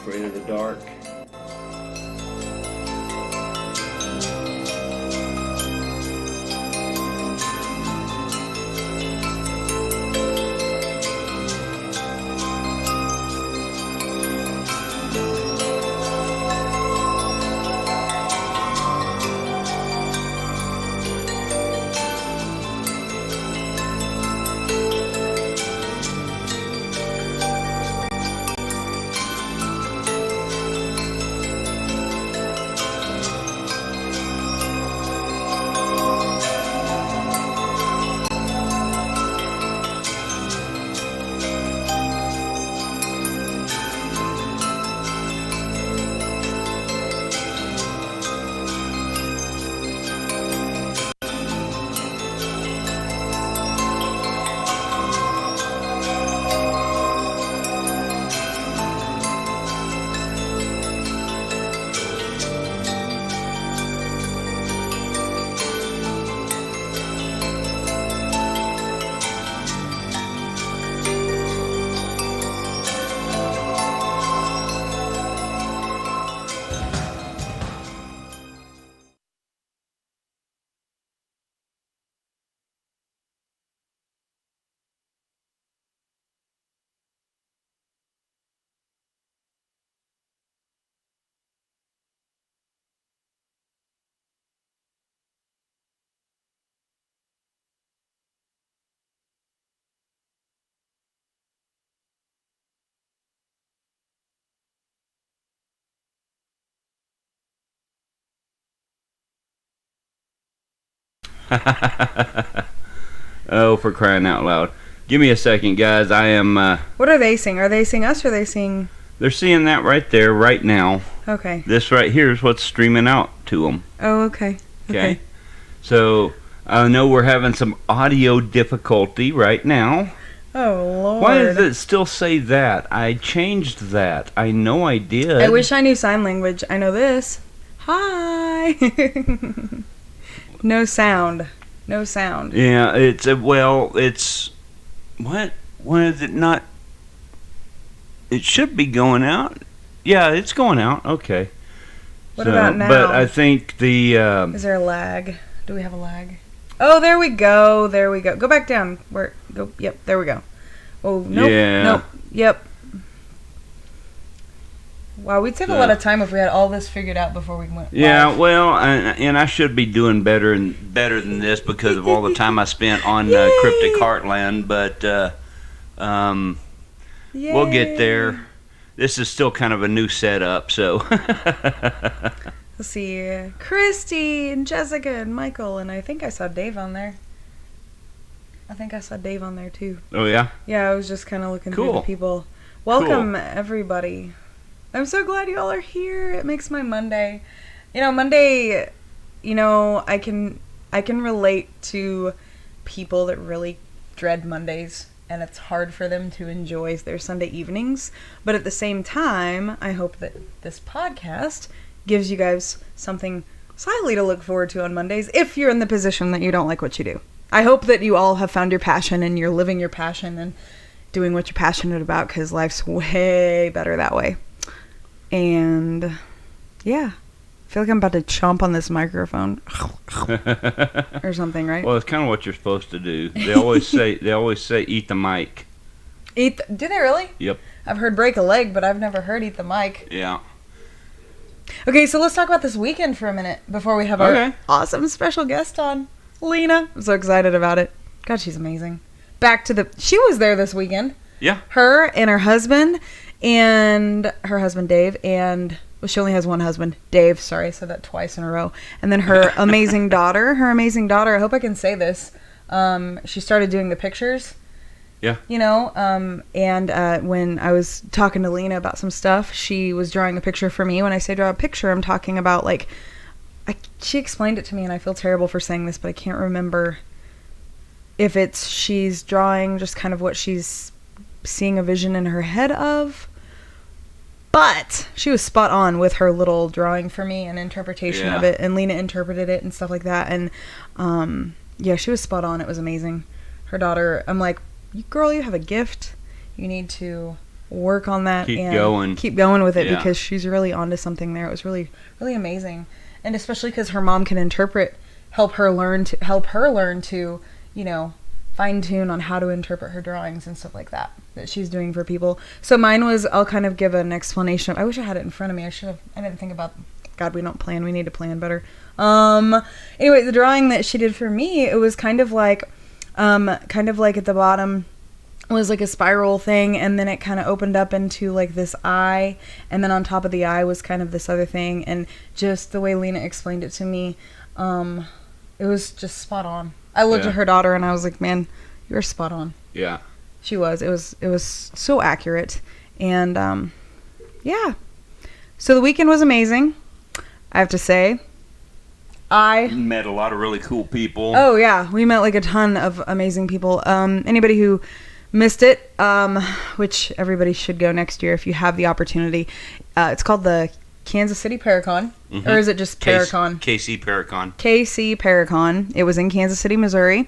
afraid of the dark. Oh, for crying out loud. Give me a second, guys. I am... What are they seeing? Are they seeing us or are they seeing... They're seeing that right there, right now. Okay. This right here is what's streaming out to them. Oh, okay. Okay. So, I know we're having some audio difficulty right now. Oh, Lord. Why does it still say that? I changed that. I know I did. I wish I knew sign language. I know this. Hi. No sound. No sound. Yeah, it's what? Why is it not? It should be going out. Yeah, it's going out. Okay. What about now? But I think the... Is there a lag? Do we have a lag? Oh, there we go. There we go. Go back down. Go. Yep, there we go. Oh, nope. Yeah. Nope. Yep. Wow, we'd save a lot of time if we had all this figured out before we went live. Yeah, well, and I should be doing better than this because of all the time I spent on Cryptic Heartland, but we'll get there. This is still kind of a new setup, so... Let's see. Christy and Jessica and Michael, and I think I saw Dave on there. I think I saw Dave on there, too. Oh, yeah? Yeah, I was just kind of looking through the people. Welcome, everybody. I'm so glad you all are here. It makes my Monday. Monday, I can relate to people that really dread Mondays, and it's hard for them to enjoy their Sunday evenings. But at the same time, I hope that this podcast gives you guys something slightly to look forward to on Mondays if you're in the position that you don't like what you do. I hope that you all have found your passion and you're living your passion and doing what you're passionate about, because life's way better that way. And yeah, I feel like I'm about to chomp on this microphone or something, right? Well, it's kind of what you're supposed to do. They always say eat the mic. Do they really? Yep. I've heard break a leg, but I've never heard eat the mic. Yeah. Okay, so let's talk about this weekend for a minute before we have our awesome special guest on, Lena. I'm so excited about it. God, she's amazing. She was there this weekend. Yeah. Her and her husband. And her husband, Dave, and... Well, she only has one husband. Dave, sorry, I said that twice in a row. And then her amazing daughter. I hope I can say this. She started doing the pictures. Yeah. And when I was talking to Lena about some stuff, she was drawing a picture for me. When I say draw a picture, I'm talking about, she explained it to me, and I feel terrible for saying this, but I can't remember if she's drawing just kind of what she's seeing a vision in her head of. But she was spot on with her little drawing for me and interpretation of it. And Lena interpreted it and stuff like that. And, she was spot on. It was amazing. Her daughter, I'm like, girl, you have a gift. You need to work on that and keep going with it because she's really onto something there. It was really, really amazing. And especially because her mom can help her learn to, you know, fine tune on how to interpret her drawings and stuff like that she's doing for people. So mine was, I'll kind of give an explanation. I wish I had it in front of me. I didn't think about, God, we don't plan. We need to plan better. Anyway, the drawing that she did for me, it was kind of like at the bottom was like a spiral thing, and then it kind of opened up into like this eye, and then on top of the eye was kind of this other thing, and just the way Lena explained it to me, it was just spot on. I looked at her daughter and I was like, man, you're spot on. Yeah. She was. It was so accurate. And yeah. So the weekend was amazing, I have to say. I met a lot of really cool people. Oh yeah, we met like a ton of amazing people. Anybody who missed it, which everybody should go next year if you have the opportunity. It's called the Kansas City Paracon, or is it just Paracon? KC Paracon. KC Paracon. It was in Kansas City, Missouri.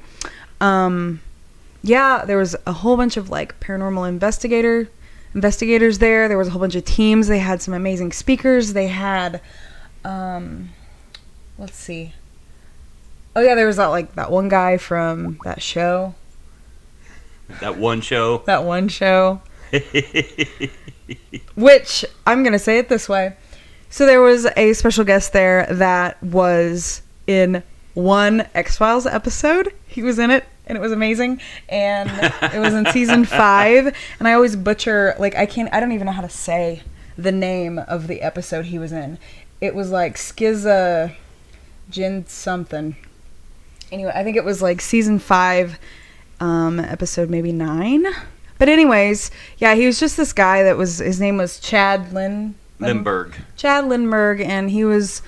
Yeah, there was a whole bunch of like paranormal investigators there. There was a whole bunch of teams. They had some amazing speakers. They had, let's see. Oh yeah, there was that one guy from that show. That one show. Which, I'm going to say it this way. So there was a special guest there that was in one X-Files episode. He was in it, and it was amazing. And it was in season 5. And I always butcher, like, I don't even know how to say the name of the episode he was in. It was like Skiza Jin something. Anyway, I think it was like season 5, episode maybe 9. But anyways, yeah, he was just this guy his name was Chad Lindberg. Chad Lindberg, and he was,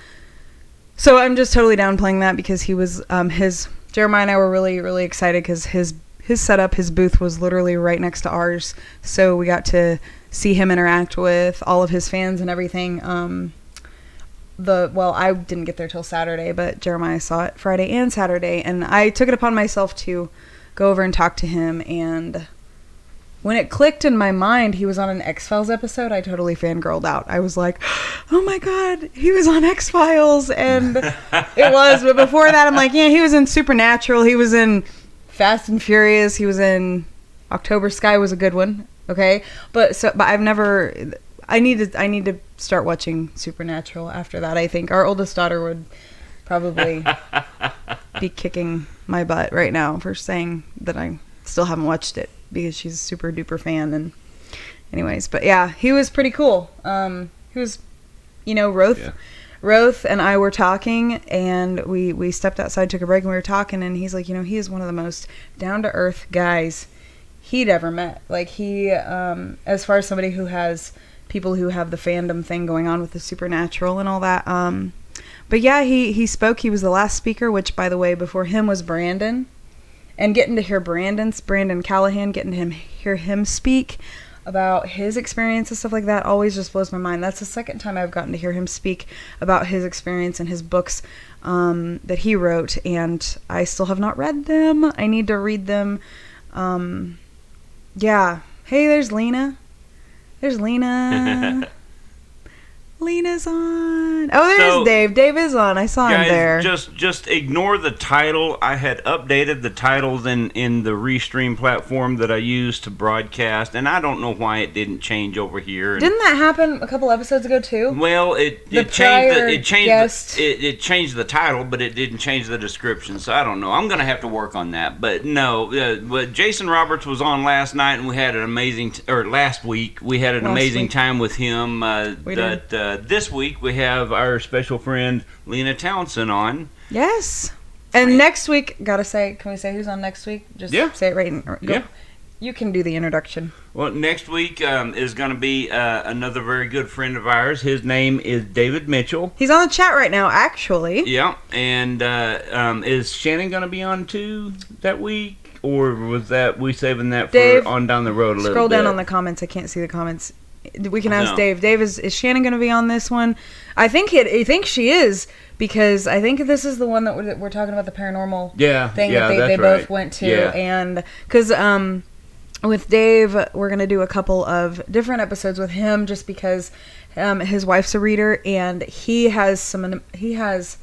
so I'm just totally downplaying that because he was, Jeremiah and I were really, really excited because his setup, his booth was literally right next to ours. So we got to see him interact with all of his fans and everything. I didn't get there till Saturday, but Jeremiah saw it Friday and Saturday, and I took it upon myself to go over and talk to him, and when it clicked in my mind he was on an X-Files episode, I totally fangirled out. I was like, oh my god, he was on X-Files, and it was, but before that I'm like, yeah, he was in Supernatural, he was in Fast and Furious, he was in October Sky was a good one, okay? But I've never, I need to start watching Supernatural after that. I think our oldest daughter would probably be kicking my butt right now for saying that I still haven't watched it because she's a super duper fan. And anyways, but yeah, he was pretty cool. He was, Roth and I were talking, and we stepped outside, took a break, and we were talking, and he's like, he is one of the most down to earth guys he'd ever met. Like he, as far as somebody who has people who have the fandom thing going on with the Supernatural and all that. But yeah, he spoke. He was the last speaker, which, by the way, before him was Brandon. And getting to hear Brandon Callahan, getting to hear him speak about his experience and stuff like that always just blows my mind. That's the second time I've gotten to hear him speak about his experience and his books that he wrote. And I still have not read them. I need to read them. Yeah. Hey, there's Lena. Lena's on. Oh, there's Dave. Dave is on. I saw him there. Just ignore the title. I had updated the titles in the Restream platform that I use to broadcast, and I don't know why it didn't change over here. Didn't that happen a couple episodes ago too? Well, it changed the title, but it didn't change the description. So I don't know. I'm gonna have to work on that. But no, but Jason Roberts was on last night, and we had an amazing, last week we had an amazing time with him. This week we have our special friend Lena Townsend on. Yes. And next week, can we say who's on next week? Just say it right and go. Yeah. You can do the introduction. Well, next week is going to be another very good friend of ours. His name is David Mitchell. He's on the chat right now, actually. Yeah. And is Shannon going to be on too that week? Or was we saving that for Dave, on down the road a little bit? Scroll down on the comments. I can't see the comments. We can ask Dave. Dave, is Shannon going to be on this one? I think she is, because I think this is the one that we're talking about, the paranormal thing that they both went to. Yeah. And because with Dave, we're going to do a couple of different episodes with him just because his wife's a reader and he has just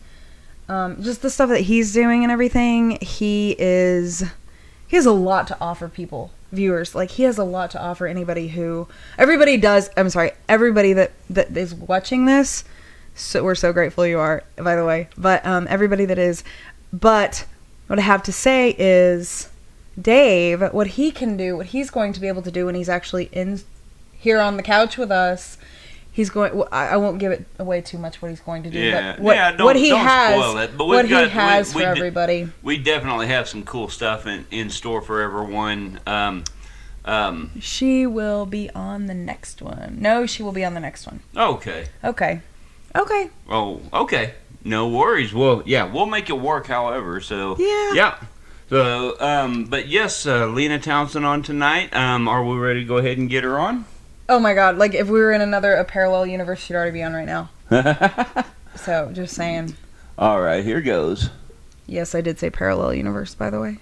the stuff that he's doing and everything. He has a lot to offer people, viewers. Like, he has a lot to offer everybody that is watching this. So we're so grateful you are, by the way. But everybody that is. But what I have to say is, Dave, what he can do, what he's going to be able to do when he's actually in here on the couch with us, I won't give it away too much what he's going to do. Yeah, but don't he spoil it. But he has for everybody. We definitely have some cool stuff in store for everyone. She will be on the next one. No, she will be on the next one. Okay. Oh, okay. No worries. Well, yeah, we'll make it work. However, so yeah. So, but yes, Lena Townsend on tonight. Are we ready to go ahead and get her on? Oh my God! Like, if we were in a parallel universe, she'd already be on right now. So, just saying. All right, here goes. Yes, I did say parallel universe, by the way.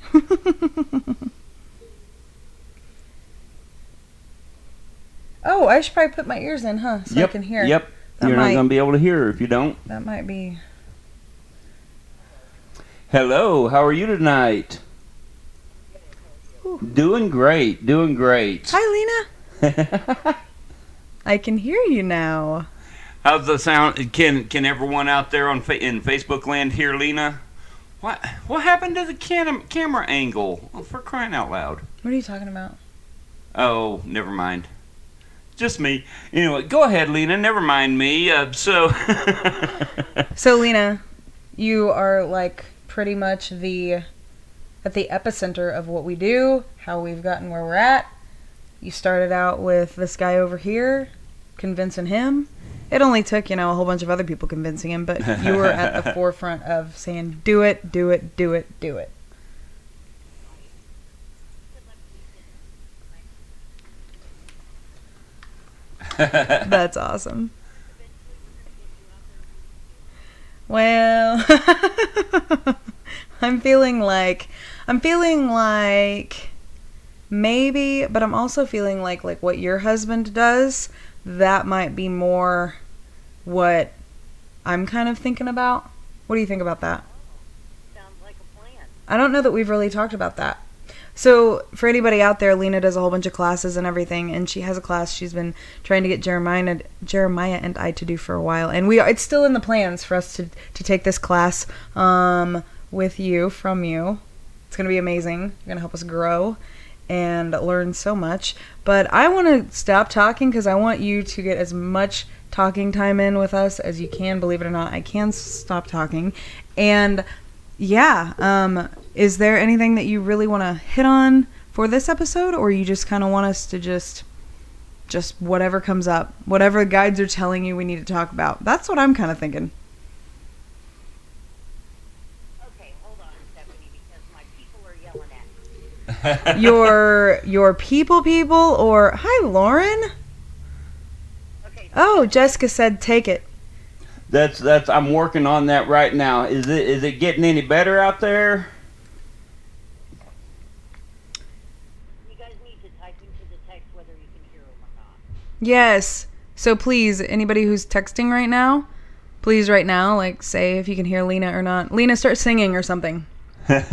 Oh, I should probably put my ears in, huh? So I can hear. Yep. You're not going to be able to hear her if you don't. That might be. Hello, how are you tonight? Ooh. Doing great. Hi, Lena. I can hear you now. How's the sound? Can everyone out there in Facebook land hear Lena? What happened to the camera angle? Oh, for crying out loud. What are you talking about? Oh, never mind. Just me. Anyway, go ahead, Lena. Never mind me. So, Lena, you are like pretty much at the epicenter of what we do, how we've gotten where we're at. You started out with this guy over here, convincing him. It only took, a whole bunch of other people convincing him, but you were at the forefront of saying, do it, do it, do it, do it. That's awesome. Well, I'm feeling like maybe, but I'm also feeling like what your husband does, that might be more what I'm kind of thinking about. What do you think about that? Sounds like a plan. I don't know that we've really talked about that. So, for anybody out there, Lena does a whole bunch of classes and everything, and she has a class she's been trying to get Jeremiah and I to do for a while, and it's still in the plans for us to take this class with you, from you. It's going to be amazing. You're going to help us grow and learn so much. But I want to stop talking because I want you to get as much talking time in with us as you can. Believe it or not, I can stop talking. And yeah, is there anything that you really want to hit on for this episode, or you just kind of want us to just whatever comes up, whatever the guides are telling you we need to talk about? That's what I'm kind of thinking. Okay, hold on, Stephanie, because my people are yelling at me. your people, or hi, Lauren. Okay. Oh, Jessica said take it. That's I'm working on that right now. Is it getting any better out there? You guys need to type into the text whether you can hear them or not. Yes. So please, anybody who's texting right now, please right now, say if you can hear Lena or not. Lena, start singing or something. Okay,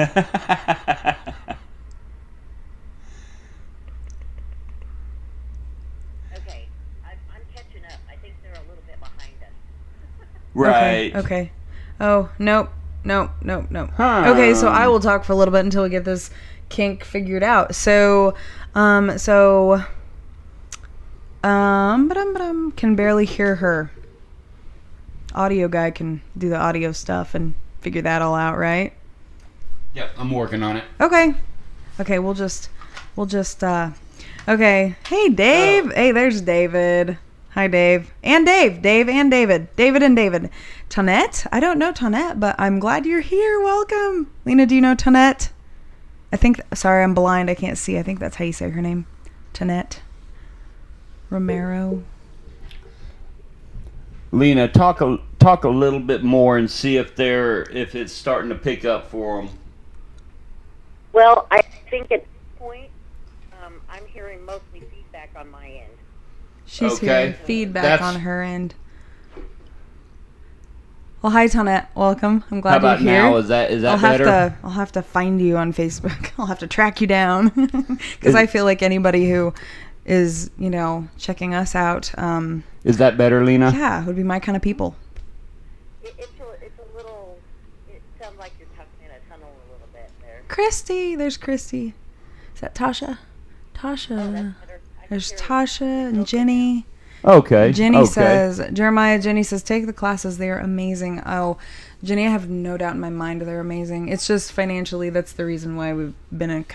I'm catching up. I think they're a little bit behind us. Right. Okay. Oh, nope. Nope. Huh. Okay, so I will talk for a little bit until we get this kink figured out. So, can barely hear her. Audio guy can do the audio stuff and figure that all out, right? Yep, I'm working on it. Okay, we'll just, okay. Hey, Dave. Oh. Hey, there's David. Hi, Dave. And Dave and David. David and David. Tonette? I don't know Tonette, but I'm glad you're here. Welcome. Lena, do you know Tonette? Sorry, I'm blind. I can't see. I think that's how you say her name. Tonette Romero. Lena, talk a little bit more and see if it's starting to pick up for them. Well, I think at this point, I I'm hearing mostly feedback on my end. She's hearing feedback on her end. Well, hi, Tonette. Welcome. I'm glad you're here. How about now? Is that better? I'll have to find you on Facebook. I'll have to track you down because I feel like anybody who is, checking us out. Is that better, Lena? Yeah, it would be my kind of people. It's a little. It sounds like you're tucked in a tunnel a little bit there. Christy, there's Christy. Is that Tasha? Tasha. Oh, that's better. There's Tasha and Jenny. Okay. Jenny says, Jenny says, take the classes. They are amazing. Oh, Jenny, I have no doubt in my mind they're amazing. It's just financially, that's the reason why we've been in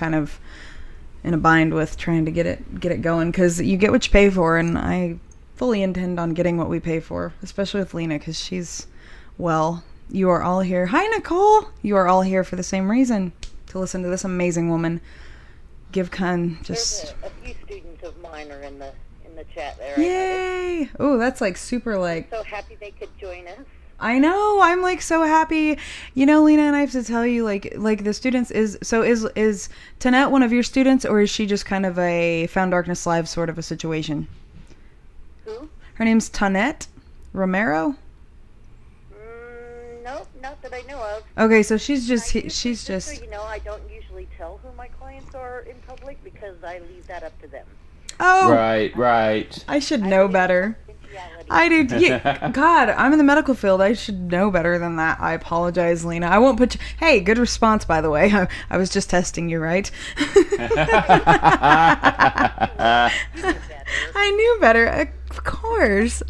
a bind with trying to get it going. Because you get what you pay for, and I fully intend on getting what we pay for, especially with Lena, because she's, you are all here. Hi, Nicole. You are all here for the same reason, to listen to this amazing woman give There's a few students of mine are in the chat there. Yay! Oh, that's super I'm so happy they could join us. I know. I'm so happy. Lena, and I have to tell you, the students is Tonette one of your students, or is she just kind of a Found Darkness Live sort of a situation? Who? Her name's Tonette Romero. Nope, not that I know of. Okay, so she's just. So I don't usually tell who my clients are in public because I leave that up to them. Oh, right. I should know better. I do. God, I'm in the medical field. I should know better than that. I apologize, Lena. I won't put you. Hey, good response, by the way. I was just testing you, right? I knew better. Of course.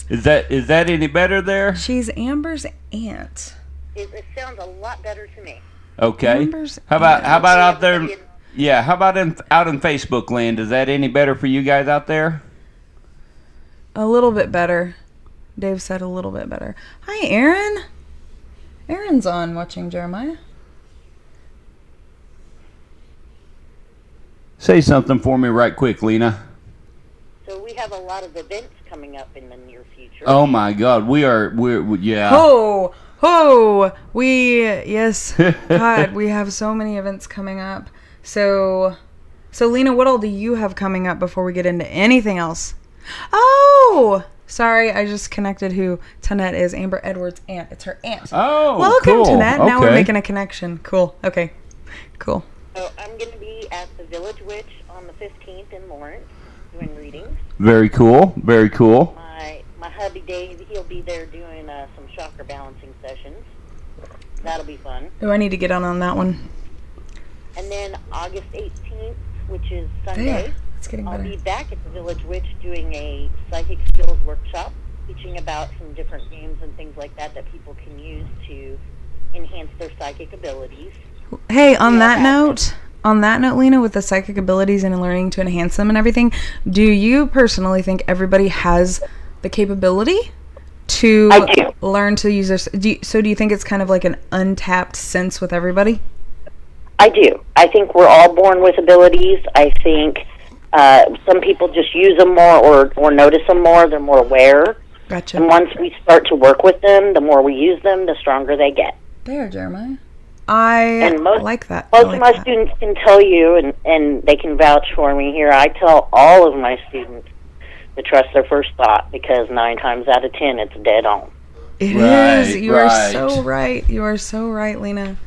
Is that any better there? She's Amber's aunt. It sounds a lot better to me. Okay. Amber's how about out there? Yeah, how about out in Facebook land? Is that any better for you guys out there? A little bit better. Dave said a little bit better. Hi, Aaron. Aaron's on watching Jeremiah. Say something for me right quick, Lena. So we have a lot of events coming up in the near future. Oh my God, we're yeah. Yes. God, we have so many events coming up. So Lena, what all do you have coming up before we get into anything else? Oh, sorry, I just connected who Tonette is. Amber Edwards' aunt. It's her aunt. Oh, welcome, cool. Tonette. Now we're Okay. making a connection. Cool. Okay. Cool. So I'm going to be at the Village Witch on the 15th in Lawrence doing readings. Very cool. My hubby Dave, he'll be there doing some chakra balancing sessions. That'll be fun. Oh, I need to get on that one. And then August 18th, which is Sunday, Yeah, it's getting I'll better. be back at the Village Witch doing a psychic skills workshop, teaching about some different games and things like that people can use to enhance their psychic abilities. Hey, on that note, Lena, with the psychic abilities and learning to enhance them and everything, do you personally think everybody has the capability to learn to use their... So do you think it's kind of like an untapped sense with everybody? I do. I think we're all born with abilities. I think some people just use them more or notice them more. They're more aware. Gotcha. And once we start to work with them, the more we use them, the stronger they get. There, Jeremiah. I like that. Most of my students can tell you, and they can vouch for me here. I tell all of my students to trust their first thought because 9 times out of 10, it's dead on. It is. You are so right. You are so right, Lena.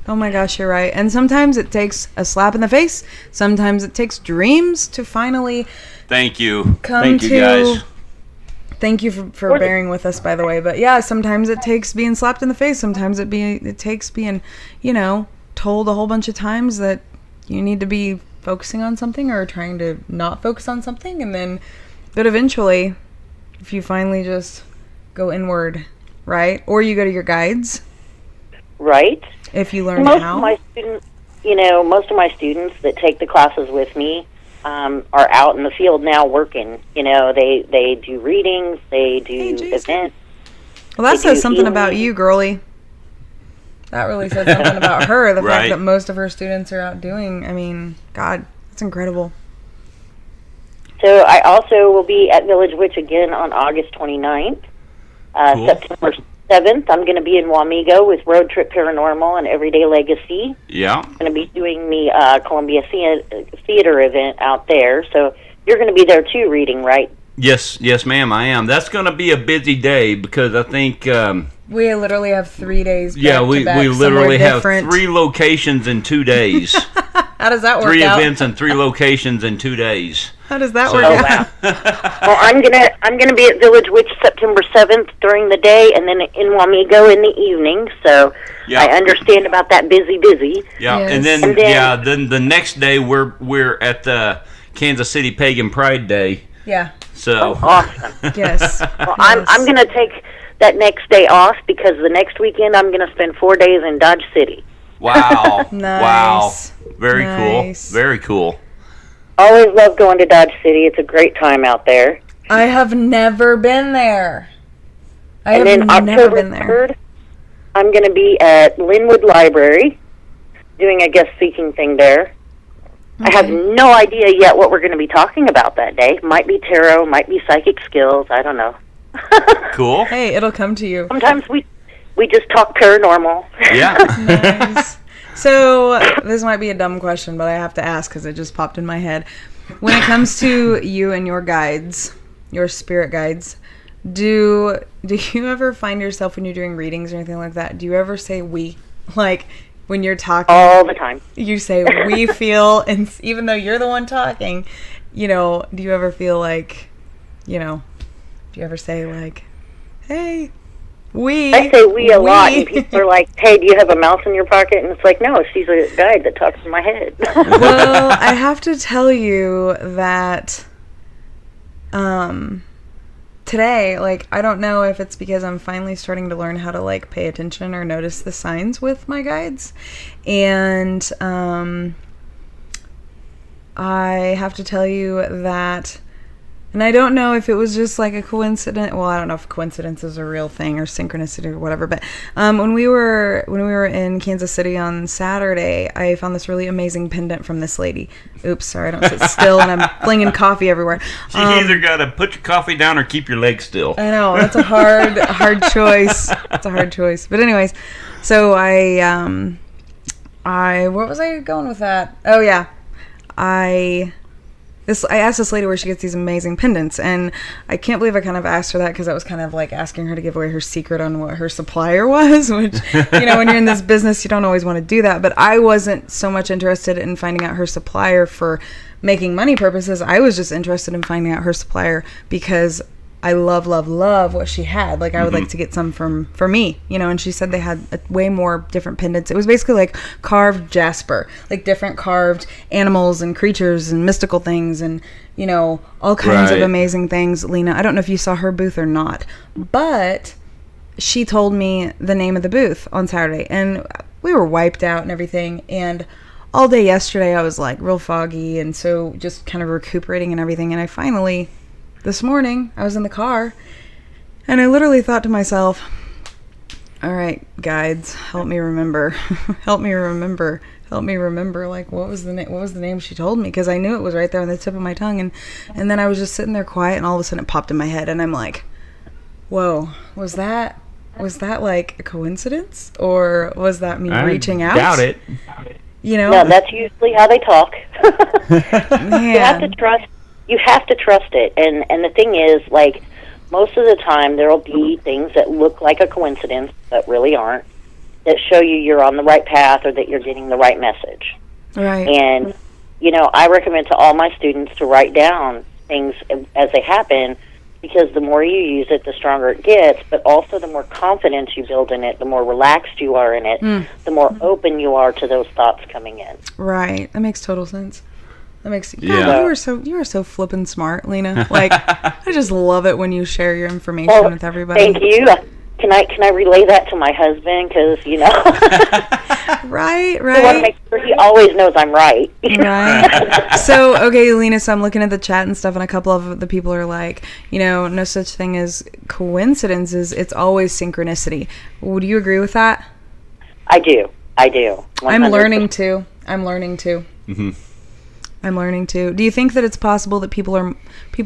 Oh my gosh, you're right. And sometimes it takes a slap in the face. Sometimes it takes dreams to finally Thank you. Thank you, guys. Thank you for bearing with us, by the way. But yeah, sometimes it takes being slapped in the face. Sometimes it takes being, told a whole bunch of times that you need to be focusing on something or trying to not focus on something. But eventually, if you finally just go inward, right? Or you go to your guides. Right. If you learn most how. Of my students, most of my students that take the classes with me are out in the field now working. They do readings, they do events. Well, that says something about you, girlie. That really says something about her. The fact that most of her students are out doing. I mean, God, that's incredible. So I also will be at Village Witch again on August 29th. Cool. 7th, I'm going to be in Wamego with Road Trip Paranormal and Everyday Legacy. Yeah. I'm going to be doing the Columbia Theater event out there. So you're going to be there too, reading, right? Yes, ma'am, I am. That's going to be a busy day because I think... we literally have 3 days back yeah, we to back, literally have different. 3 locations in 2 days. How does that work 3 out? events and 3 locations in 2 days. How does that work out? Well, I'm gonna be at Village Witch September 7th during the day, and then in Wamego in the evening. So I understand about that busy. Yeah, yes. and then the next day we're at the Kansas City Pagan Pride Day. Yeah. So awesome. Yes. Well, I'm gonna take that next day off because the next weekend I'm gonna spend 4 days in Dodge City. Wow. Nice. Wow. Very Nice. cool. Very cool. Always love going to Dodge City. It's a great time out there. I have never been there. And then October 3rd, I'm going to be at Linwood Library doing a guest speaking thing there. Okay. I have no idea yet what we're going to be talking about that day. Might be tarot, might be psychic skills. I don't know. Cool. Hey, it'll come to you. Sometimes we just talk paranormal. Yeah. Nice. So this might be a dumb question, but I have to ask because it just popped in my head. When it comes to you and your guides, your spirit guides, do you ever find yourself when you're doing readings or anything like that? Do you ever say we? Like when you're talking all the time, you say we feel, and even though you're the one talking, do you ever feel like, do you ever say like, hey? I say we a lot, and people are like, hey, do you have a mouse in your pocket? And it's like, no, she's a guide that talks in my head. Well, I have to tell you that today, I don't know if it's because I'm finally starting to learn how to, pay attention or notice the signs with my guides. And I have to tell you that... And I don't know if it was just a coincidence. Well, I don't know if coincidence is a real thing or synchronicity or whatever. But when we were in Kansas City on Saturday, I found this really amazing pendant from this lady. Oops, sorry, I don't sit still, and I'm flinging coffee everywhere. So you either gotta put your coffee down or keep your legs still. I know, that's a hard choice. It's a hard choice. But anyways, so I where was I going with that? Oh yeah, I asked this lady where she gets these amazing pendants, and I can't believe I kind of asked her that because I was kind of asking her to give away her secret on what her supplier was, which, when you're in this business, you don't always want to do that. But I wasn't so much interested in finding out her supplier for making money purposes. I was just interested in finding out her supplier because I love what she had. I would like to get some for me, and she said they had way more different pendants. It was basically carved jasper, different carved animals and creatures and mystical things and, all kinds of amazing things. Lena, I don't know if you saw her booth or not, but she told me the name of the booth on Saturday, and we were wiped out and everything. And all day yesterday I was real foggy, and so just kind of recuperating and everything. And I finally... This morning, I was in the car, and I literally thought to myself, all right, guides, help me remember. Help me remember. What was the name she told me? Because I knew it was right there on the tip of my tongue, and then I was just sitting there quiet, and all of a sudden it popped in my head, and I'm like, whoa, was that a coincidence? Or was that me reaching out? I doubt it. No, that's usually how they talk. You have to trust it. And the thing is, most of the time there will be things that look like a coincidence but really aren't, that show you're on the right path or that you're getting the right message. Right. And, I recommend to all my students to write down things as they happen, because the more you use it, the stronger it gets, but also the more confidence you build in it, the more relaxed you are in it, the more open you are to those thoughts coming in. Right. That makes total sense. That makes you are so flippin' smart, Lena. I just love it when you share your information with everybody. Thank you. Can I relay that to my husband? Because Right. I want to make sure he always knows I'm right. Right. So okay, Lena. So I'm looking at the chat and stuff, and a couple of the people are like, no such thing as coincidences. It's always synchronicity. Would you agree with that? I do. 100%. I'm learning to. Mm-hmm. I'm learning to. Do you think that it's possible that people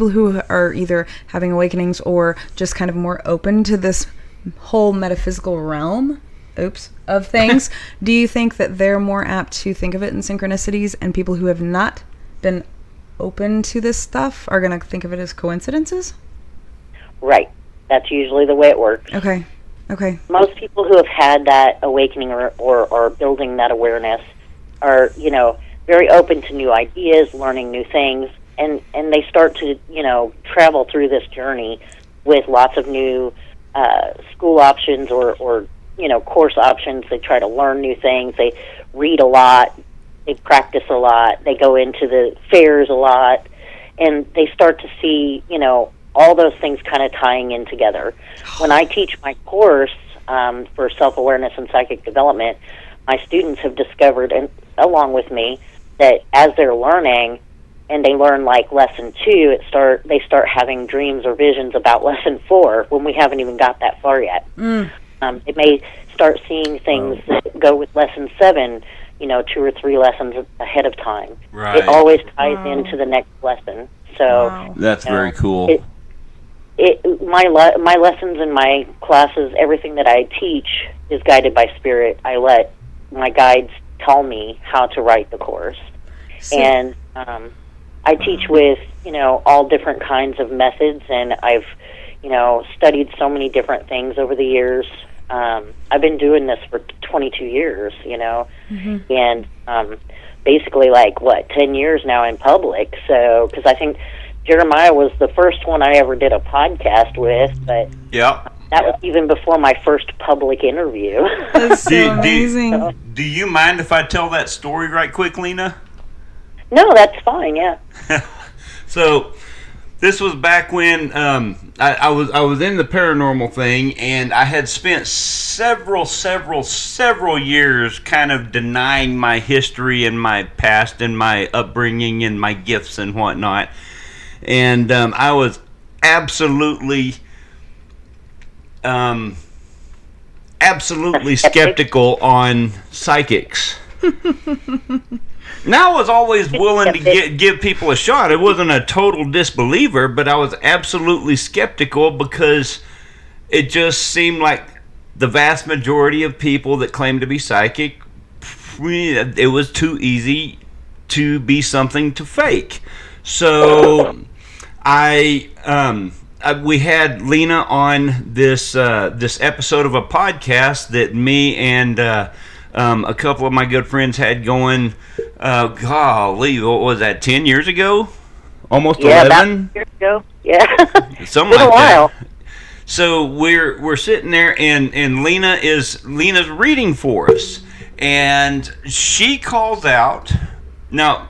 who are either having awakenings or just kind of more open to this whole metaphysical realm of things, do you think that they're more apt to think of it in synchronicities, and people who have not been open to this stuff are going to think of it as coincidences? Right. That's usually the way it works. Okay. Most people who have had that awakening or building that awareness are, very open to new ideas, learning new things, and they start to, travel through this journey with lots of new school options or course options. They try to learn new things. They read a lot. They practice a lot. They go into the fairs a lot, and they start to see, all those things kind of tying in together. When I teach my course for self-awareness and psychic development, my students have discovered, and along with me, that as they're learning, and they learn like lesson 2, they start having dreams or visions about lesson 4 when we haven't even got that far yet. It may start seeing things that go with lesson 7, 2 or 3 lessons ahead of time. Right. It always ties into the next lesson. So that's very cool. My lessons and my classes, everything that I teach is guided by spirit. I let my guides tell me how to write the course. And I teach with, all different kinds of methods, and I've, studied so many different things over the years. I've been doing this for 22 years, and basically 10 years now in public. So, because I think Jeremiah was the first one I ever did a podcast with, but that was even before my first public interview. That's so amazing. Do you mind if I tell that story right quick, Lena? No, that's fine, yeah. So, this was back when I was in the paranormal thing, and I had spent several years kind of denying my history and my past and my upbringing and my gifts and whatnot. And I was absolutely skeptical on psychics. Now I was always willing to give people a shot. I wasn't a total disbeliever, but I was absolutely skeptical because it just seemed like the vast majority of people that claim to be psychic, it was too easy to be something to fake. So we had Lena on this episode of a podcast that me and a couple of my good friends had going. Golly, what was that? 10 years ago? Almost 11. About 10 years ago. Yeah, something like a while. That. So we're sitting there, and Lena's reading for us, and she calls out. Now,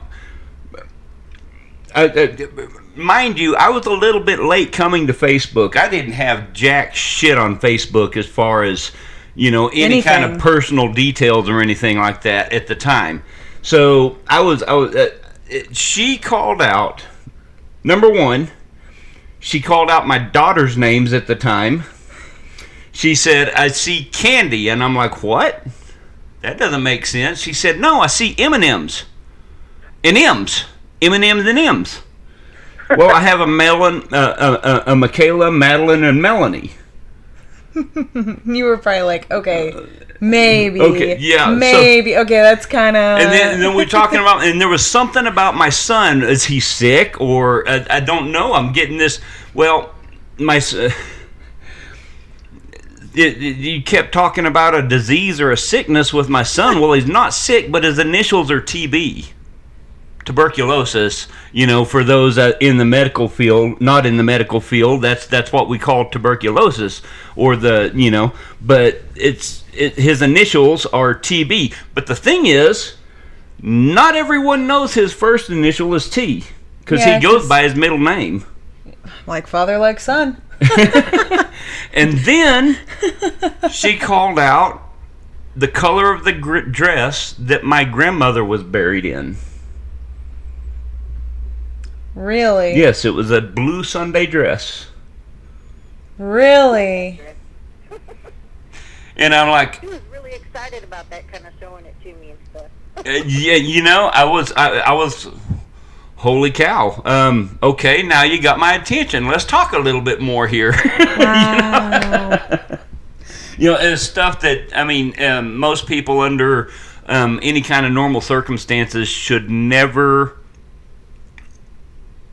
mind you, I was a little bit late coming to Facebook. I didn't have jack shit on Facebook as far as, any kind of personal details or anything like that at the time. So she called out, number one, she called out my daughter's names at the time. She said, I see candy. And I'm like, what? That doesn't make sense. She said, no, I see M&Ms and M's. M&Ms and M's. Well, I have a Michaela, Madeline, and Melanie. You were probably like, okay, maybe. Okay, yeah. Maybe. Okay, that's kind of... And then we're talking about... And there was something about my son. Is he sick? Or I don't know. I'm getting this... Well, you kept talking about a disease or a sickness with my son. Well, he's not sick, but his initials are TB. Tuberculosis, for those in the medical field, not in the medical field, that's what we call tuberculosis, or but his initials are TB. But the thing is, not everyone knows his first initial is T, because he goes by his middle name. Like father, like son. And then she called out the color of the dress that my grandmother was buried in. Really? Yes, it was a blue Sunday dress. Really? And I'm like... She was really excited about that, kind of showing it to me and stuff. I was... Holy cow. Okay, now you got my attention. Let's talk a little bit more here. Wow. it's stuff that, I mean, most people under any kind of normal circumstances should never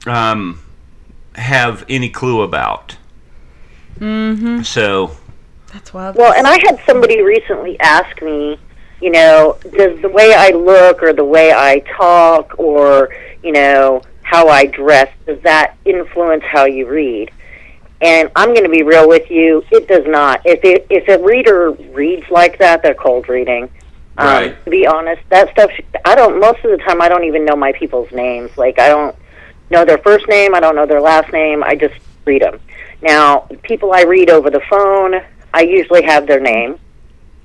have any clue about. Mm-hmm. So that's wild. Well, and I had somebody recently ask me, does the way I look or the way I talk or, how I dress, does that influence how you read? And I'm going to be real with you, it does not. If a reader reads like that, they're cold reading. Right. To be honest, that stuff, most of the time I don't even know my people's names. Like, I don't know their first name, I don't know their last name, I just read them. Now, people I read over the phone, I usually have their name,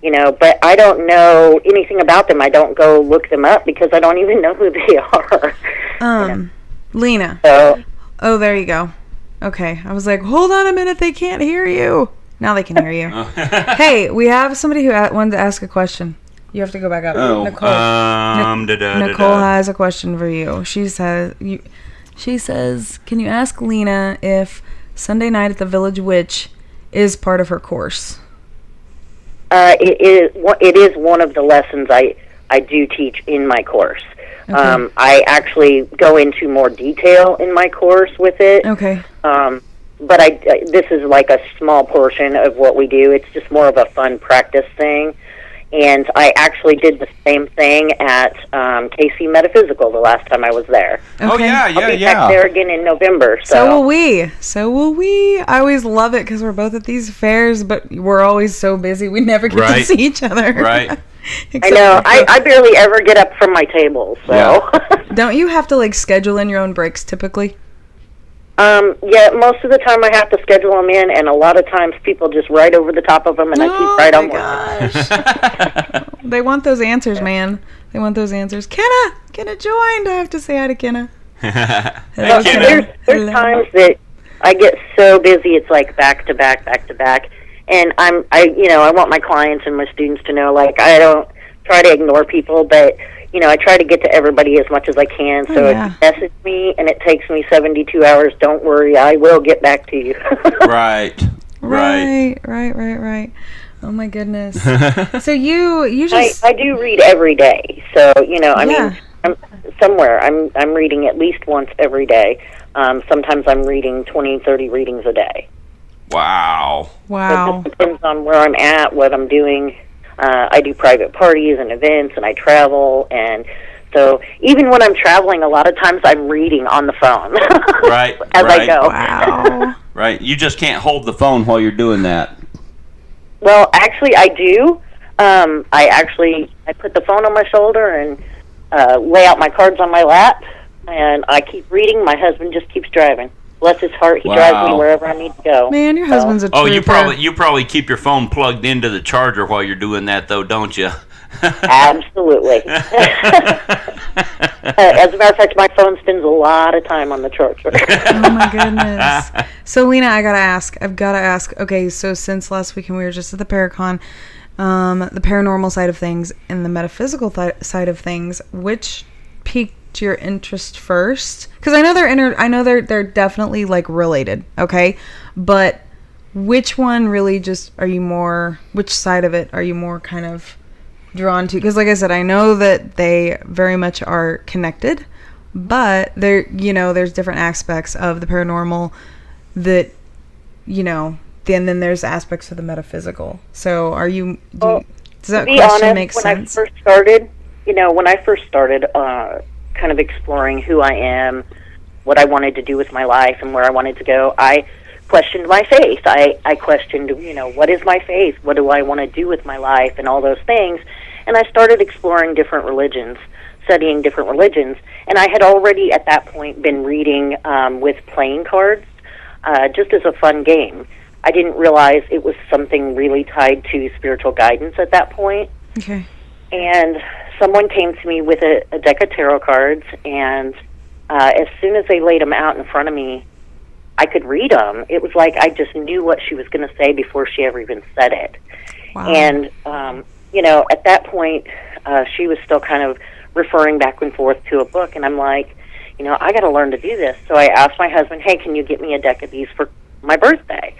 but I don't know anything about them. I don't go look them up because I don't even know who they are. Lena. So, oh, there you go. Okay. I was like, hold on a minute, they can't hear you. Now they can hear you. Hey, we have somebody who wanted to ask a question. You have to go back up. Oh, Nicole has a question for you. She says, can you ask Lena if Sunday Night at the Village Witch is part of her course? It is one of the lessons I do teach in my course. Okay. I actually go into more detail in my course with it. Okay. But this is like a small portion of what we do. It's just more of a fun practice thing. And I actually did the same thing at KC Metaphysical the last time I was there. Okay. Oh, yeah. I'll be back there again in November. So will we. I always love it because we're both at these fairs, but we're always so busy we never get to see each other. Right. I know. I barely ever get up from my table. So. Yeah. Don't you have to schedule in your own breaks typically? Yeah, most of the time I have to schedule them in, and a lot of times people just write over the top of them, and I keep right on working. They want those answers, man. They want those answers. Kenna joined. I have to say hi to Kenna. Hello, Kenna. There's times that I get so busy, it's like back to back, and I want my clients and my students to know, I don't try to ignore people, but I try to get to everybody as much as I can. So if you message me and it takes me 72 hours, don't worry, I will get back to you. Right. Oh my goodness. So you just I do read every day. So, I'm somewhere. I'm reading at least once every day. Sometimes I'm reading 20, 30 readings a day. Wow. So it just depends on where I'm at, what I'm doing. I do private parties and events, and I travel, and so even when I'm traveling, a lot of times I'm reading on the phone. Right. As I go. Wow. Right. You just can't hold the phone while you're doing that. Well, actually, I do. I put the phone on my shoulder and lay out my cards on my lap, and I keep reading. My husband just keeps driving. Bless his heart, he drives me wherever I need to go. Man, your husband's a trooper. Oh, you probably keep your phone plugged into the charger while you're doing that, though, don't you? Absolutely. As a matter of fact, my phone spends a lot of time on the charger. Oh, my goodness. So, Lena, I've got to ask. Okay, so since last weekend we were just at the Paracon, the paranormal side of things and the metaphysical side of things, which piqued your interest first? Because I know they're definitely related, okay? But which one really which side of it are you more kind of drawn to? Because like I said, I know that they very much are connected, but there's different aspects of the paranormal that then there's aspects of the metaphysical. So does that question make sense? When I first started kind of exploring who I am, what I wanted to do with my life, and where I wanted to go, I questioned my faith. I questioned, what is my faith? What do I want to do with my life? And all those things. And I started exploring different religions, studying different religions. And I had already, at that point, been reading with playing cards, just as a fun game. I didn't realize it was something really tied to spiritual guidance at that point. Okay. And someone came to me with a deck of tarot cards, and as soon as they laid them out in front of me, I could read them. It was like I just knew what she was going to say before she ever even said it. Wow. And, at that point, she was still kind of referring back and forth to a book, and I'm like, I got to learn to do this. So I asked my husband, hey, can you get me a deck of these for my birthday?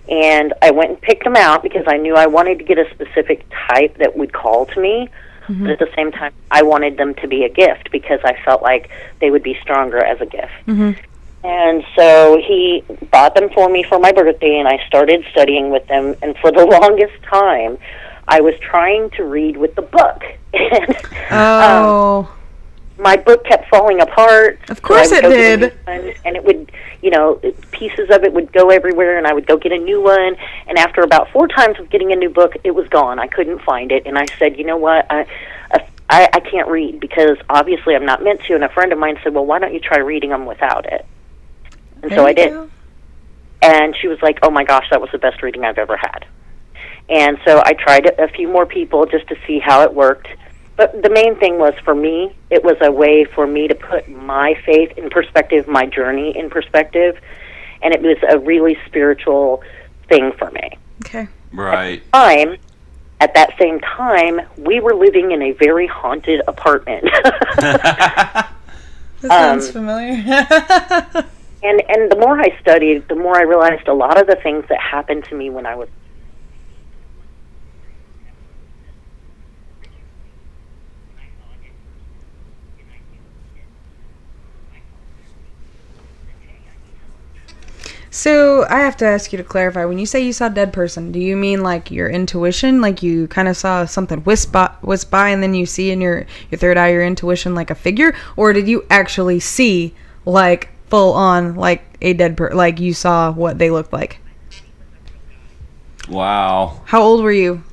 And I went and picked them out because I knew I wanted to get a specific type that would call to me. But at the same time, I wanted them to be a gift because I felt like they would be stronger as a gift. And so he bought them for me for my birthday, and I started studying with them. And for the longest time, I was trying to read with the book. My book kept falling apart. Of course it did. And it would, pieces of it would go everywhere, and I would go get a new one. And after about 4 times of getting a new book, it was gone. I couldn't find it. And I said, you know what? I can't read because obviously I'm not meant to. And a friend of mine said, well, why don't you try reading them without it? And so I did. And she was like, oh my gosh, that was the best reading I've ever had. And so I tried a few more people just to see how it worked. But the main thing was, for me, it was a way for me to put my faith in perspective, my journey in perspective, and it was a really spiritual thing for me. Okay. Right. At that same time, we were living in a very haunted apartment. That sounds familiar. And the more I studied, the more I realized a lot of the things that happened to me when I was So I have to ask you to clarify. When you say you saw a dead person, do you mean like your intuition, like you kind of saw something wisp by, and then you see in your third eye, your intuition, like a figure, or did you actually see like full on like a dead person, like you saw what they looked like? Wow. How old were you?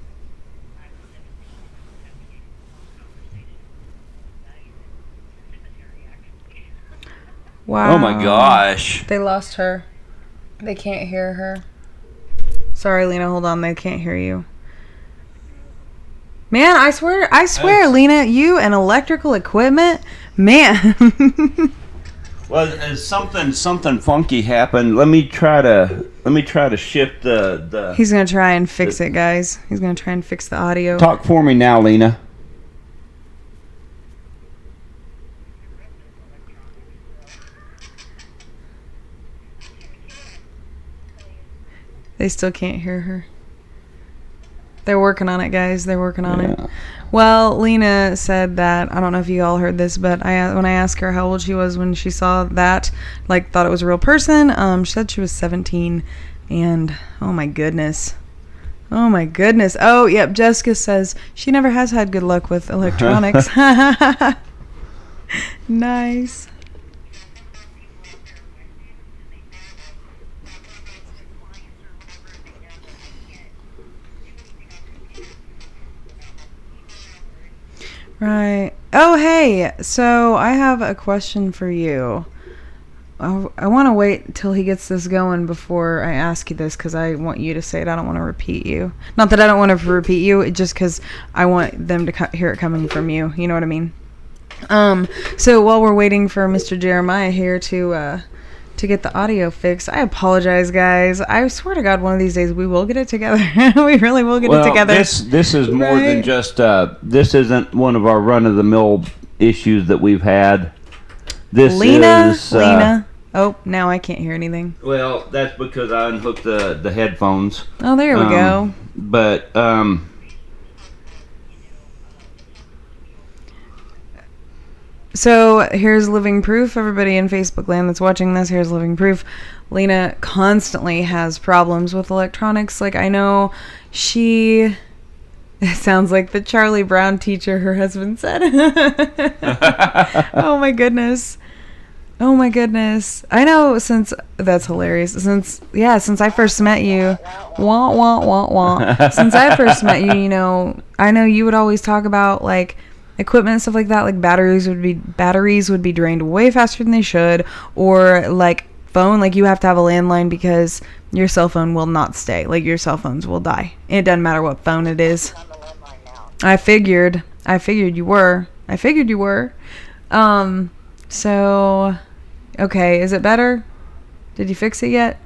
Wow. Oh my gosh. They lost her. They can't hear her. Sorry, Lena, hold on. They can't hear you. Man, I swear, Lena, you and electrical equipment, man. Well, something funky happened. Let me try to shift the. He's gonna try and fix it, guys. He's gonna try and fix the audio. Talk for me now, Lena. They still can't hear her. They're working on it, guys. They're working on it. Well, Lena said that, I don't know if you all heard this, but when I asked her how old she was when she saw that, like, thought it was a real person, she said she was 17. And, oh my goodness. Oh my goodness. Oh, yep, Jessica says she never has had good luck with electronics. Nice. Right. Oh, hey. So I have a question for you. I want to wait till he gets this going before I ask you this because I want you to say it. I don't want to repeat you. Not that I don't want to repeat you, it's just because I want them to hear it coming from you. You know what I mean? So while we're waiting for Mr. Jeremiah here to get the audio fixed, I apologize, guys. I swear to God, one of these days we will get it together. We really will get it together. This is more than just this isn't one of our run-of-the-mill issues that we've had. This is Lena. Oh, now I can't hear anything. Well, that's because I unhooked the headphones. Oh, there we go. But so here's living proof. Everybody in Facebook land that's watching this, here's living proof. Lena constantly has problems with electronics. Like, I know it sounds like the Charlie Brown teacher her husband said. Oh my goodness. Oh my goodness. I know, that's hilarious. Since I first met you, wah, wah, wah, wah. Since I first met you, I know you would always talk about, like, equipment and stuff like that. Like, batteries would be drained way faster than they should. Or, like, phone, like, you have to have a landline because your cell phone will not stay. Like, your cell phones will die. It doesn't matter what phone it is. I figured you were. So, okay, is it better? Did you fix it yet?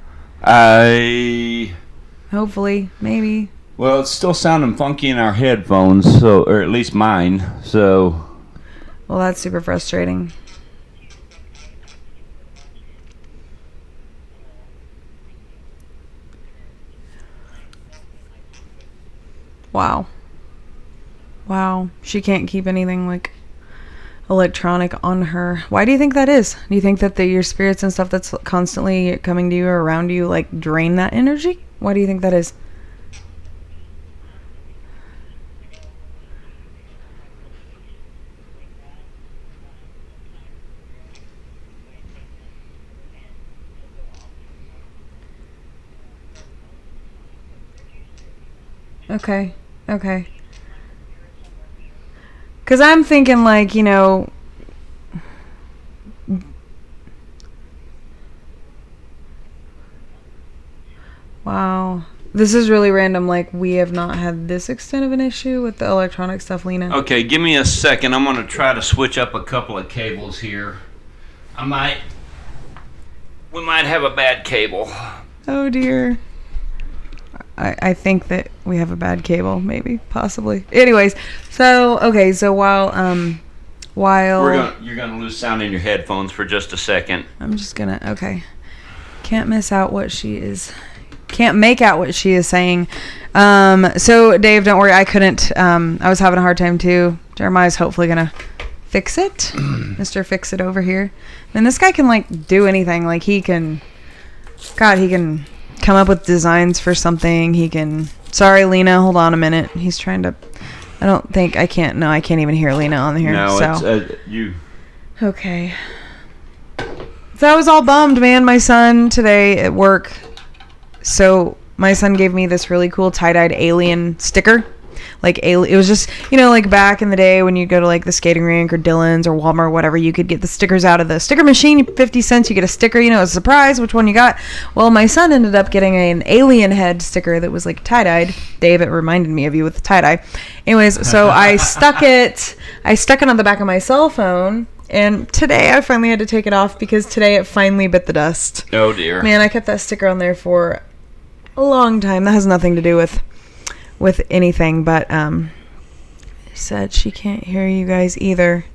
Hopefully, maybe. Well, it's still sounding funky in our headphones, or at least mine, so. Well, that's super frustrating. Wow. She can't keep anything like electronic on her. Why do you think that is? Do you think that your spirits and stuff that's constantly coming to you or around you like drain that energy? Why do you think that is? Okay. Because I'm thinking, like, you know... Wow. This is really random. Like, we have not had this extent of an issue with the electronic stuff, Lena. Okay, give me a second. I'm going to try to switch up a couple of cables here. We might have a bad cable. Oh, dear. I think that we have a bad cable, maybe, possibly. Anyways, so while you're gonna lose sound in your headphones for just a second. I'm just gonna can't make out what she is saying. So Dave, don't worry, I couldn't. I was having a hard time too. Jeremiah's hopefully gonna fix it. Mr. Fix It over here. And this guy can like do anything. Like he can come up with designs for something. He can... Sorry, Lena, hold on a minute. He's trying to... I can't even hear Lena on here. No, so. it's you. Okay. So I was all bummed, man. My son today at work... So my son gave me this really cool tie-dyed alien sticker. Like, it was just, you know, like back in the day when you go to like the skating rink or Dillon's or Walmart or whatever, you could get the stickers out of the sticker machine, 50 cents, you get a sticker, you know, it's a surprise which one you got. Well, my son ended up getting an alien head sticker that was like tie-dyed. Dave, it reminded me of you with the tie-dye. Anyways, so I stuck it on the back of my cell phone. And today I finally had to take it off because today it finally bit the dust. Oh, dear. Man, I kept that sticker on there for a long time. That has nothing to do with anything, but said she can't hear you guys either.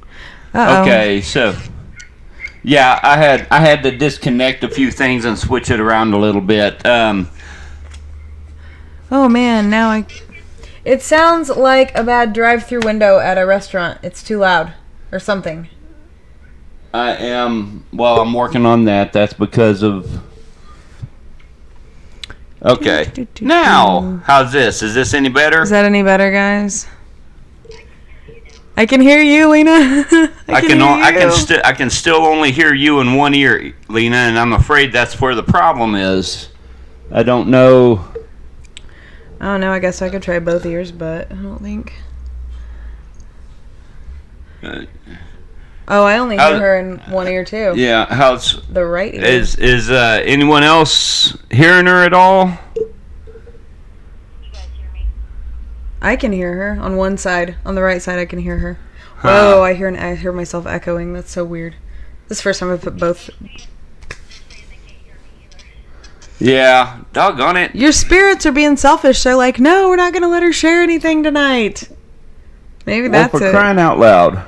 Uh-oh. Okay, so yeah, I had to disconnect a few things and switch it around a little bit. Oh man, it sounds like a bad drive-through window at a restaurant. It's too loud or something. I'm working on that. That's because of... Okay. Now, how's this? Is this any better? Is that any better, guys? I can hear you, Lena. I can still only hear you in one ear, Lena, and I'm afraid that's where the problem is. I don't know. I guess I could try both ears, but I don't think. I only hear her in one ear too. Yeah, how's the right ear? Is anyone else hearing her at all? I can hear her on one side. On the right side, I can hear her. Whoa! I hear myself echoing. That's so weird. This is the first time I've put both. Yeah, doggone it. Your spirits are being selfish. They're like, no, we're not going to let her share anything tonight. Maybe that's it. For crying out loud.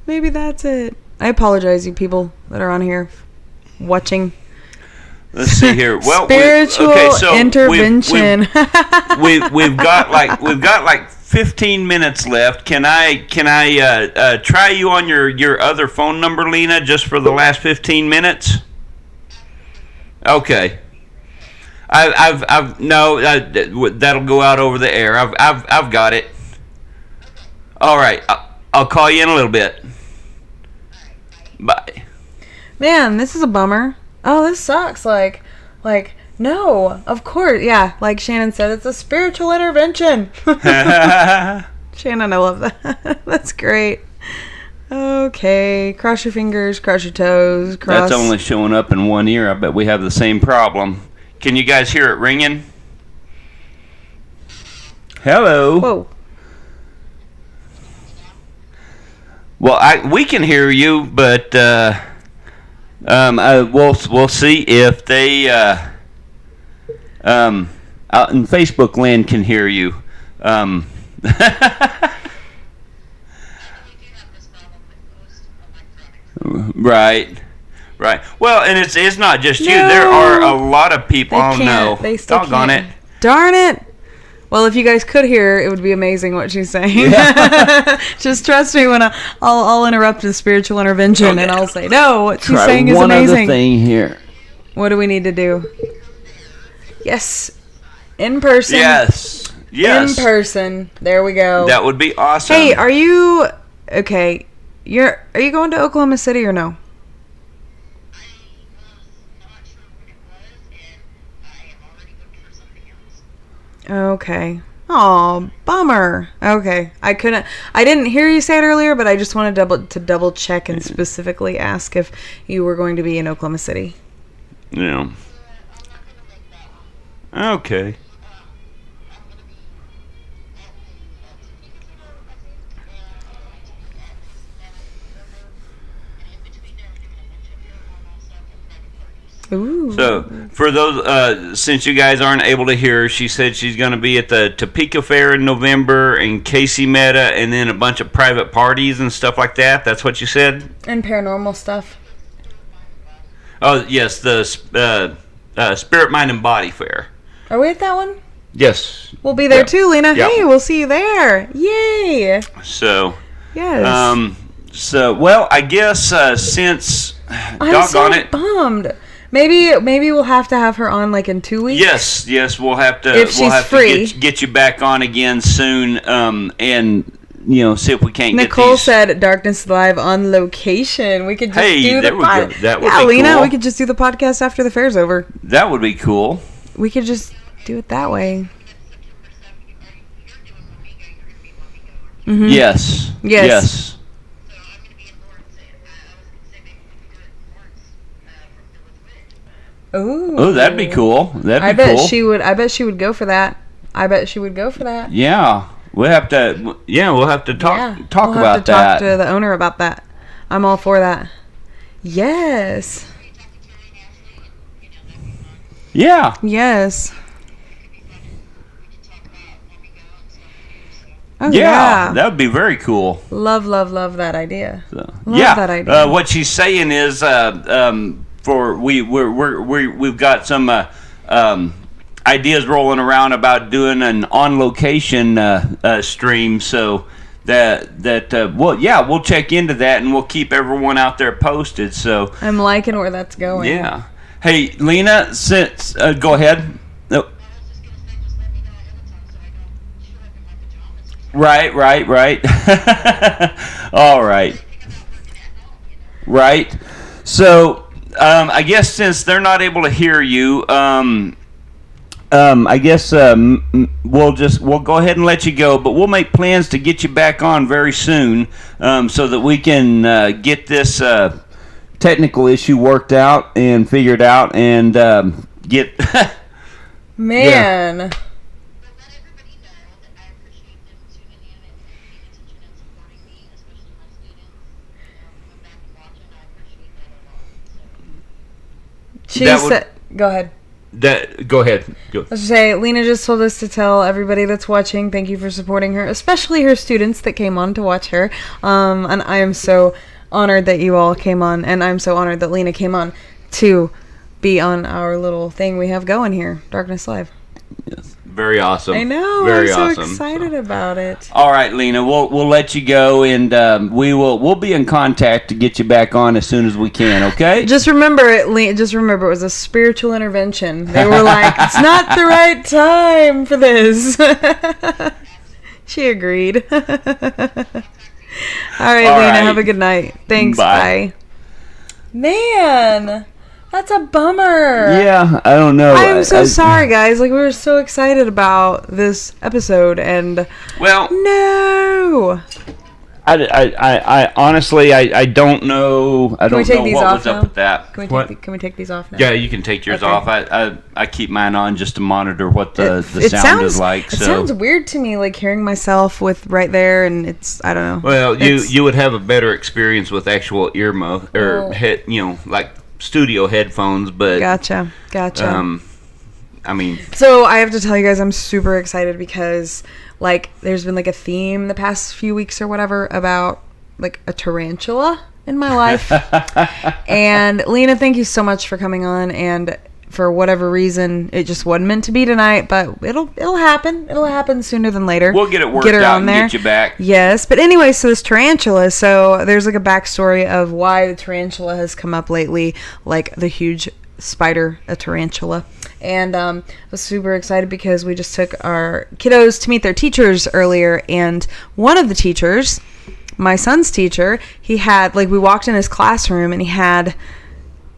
Maybe that's it. I apologize, you people that are on here watching. Let's see here. Well, spiritual intervention. We've got like 15 minutes left. Can I try you on your other phone number, Lena, just for the last 15 minutes? Okay. That'll go out over the air. I've got it. All right. I'll call you in a little bit. Bye. Man, this is a bummer. Oh, this sucks. Like, no, of course. Yeah, like Shannon said, it's a spiritual intervention. Shannon, I love that. That's great. Okay, cross your fingers, cross your toes. That's only showing up in one ear. I bet we have the same problem. Can you guys hear it ringing? Hello. Whoa. Well, we can hear you, but we'll see if they out in Facebook land can hear you. Right. Well, and it's not just you. There are a lot of people. They still doggone can't. it. Darn it. Well, if you guys could hear, it would be amazing what she's saying. Yeah. Just trust me when I'll interrupt the spiritual intervention and I'll say, no, what she's saying is amazing. One other thing here. What do we need to do? Yes. In person. Yes. In person. There we go. That would be awesome. Hey, are you okay? Are you going to Oklahoma City or no? Okay. Oh, bummer. Okay. I didn't hear you say it earlier, but I just wanted to double check and specifically ask if you were going to be in Oklahoma City. Yeah. Okay. Ooh. So, for those, since you guys aren't able to hear her, she said she's going to be at the Topeka Fair in November and Casey Meta and then a bunch of private parties and stuff like that. That's what you said? And paranormal stuff. Oh, yes, the Spirit, Mind, and Body Fair. Are we at that one? Yes. We'll be there too, Lena. Yep. Hey, we'll see you there. Yay. So. Yes. Well, I guess since... I'm so bummed. Maybe we'll have to have her on like in 2 weeks. Yes, we'll have to. If she's free, get you back on again soon, and see if we can't. Nicole said Darkness Live on location. We could just do the podcast. That would be Lena, cool. we could just do the podcast after the fair's over. That would be cool. We could just do it that way. Mm-hmm. Yes. Ooh, that'd be cool. I bet she would go for that. Yeah, we'll have to talk we'll about have to that. Talk to the owner about that. I'm all for that. Yes. Yeah. Yes. Oh, yeah, that would be very cool. Love that idea. So, love that idea. What she's saying is, we've got some ideas rolling around about doing an on location stream. So we'll check into that and we'll keep everyone out there posted. So I'm liking where that's going. Yeah. Hey, Lena, since go ahead. No. Right. All right. Right. So, I guess since they're not able to hear you, I guess we'll go ahead and let you go, but we'll make plans to get you back on very soon, so that we can get this technical issue worked out and figured out and get. Man. Yeah. Go ahead. Go ahead. Go. Let's just say, Lena just told us to tell everybody that's watching, thank you for supporting her, especially her students that came on to watch her. And I am so honored that you all came on, and I'm so honored that Lena came on to be on our little thing we have going here, Darkness Live. Yes. Very awesome. I know. Very I'm awesome. So excited about it. All right, Lena. We'll let you go, and we'll be in contact to get you back on as soon as we can. Okay. Just remember it, Lena. Just remember it was a spiritual intervention. They were like, "It's not the right time for this." She agreed. All right, Lena. Have a good night. Thanks. Bye. Man. That's a bummer. Yeah, I don't know. I'm so sorry, guys. Like, we were so excited about this episode, and no. I honestly, I don't know. I don't know what was up with that. Can we take these off now? Yeah, you can take yours off. I keep mine on just to monitor what the sound is like. It sounds weird to me, like hearing myself with right there, and I don't know. Well, you would have a better experience with actual earmuff or head, like studio headphones, but gotcha. I mean, so I have to tell you guys, I'm super excited because like there's been like a theme the past few weeks or whatever about like a tarantula in my life. And Lena, thank you so much for coming on and for whatever reason, it just wasn't meant to be tonight, but it'll happen. It'll happen sooner than later. We'll get it worked out and get you back. Yes, but anyway, so this tarantula, so there's like a backstory of why the tarantula has come up lately, like the huge spider, a tarantula. And I was super excited because we just took our kiddos to meet their teachers earlier, and one of the teachers, my son's teacher, he had, like, we walked in his classroom and he had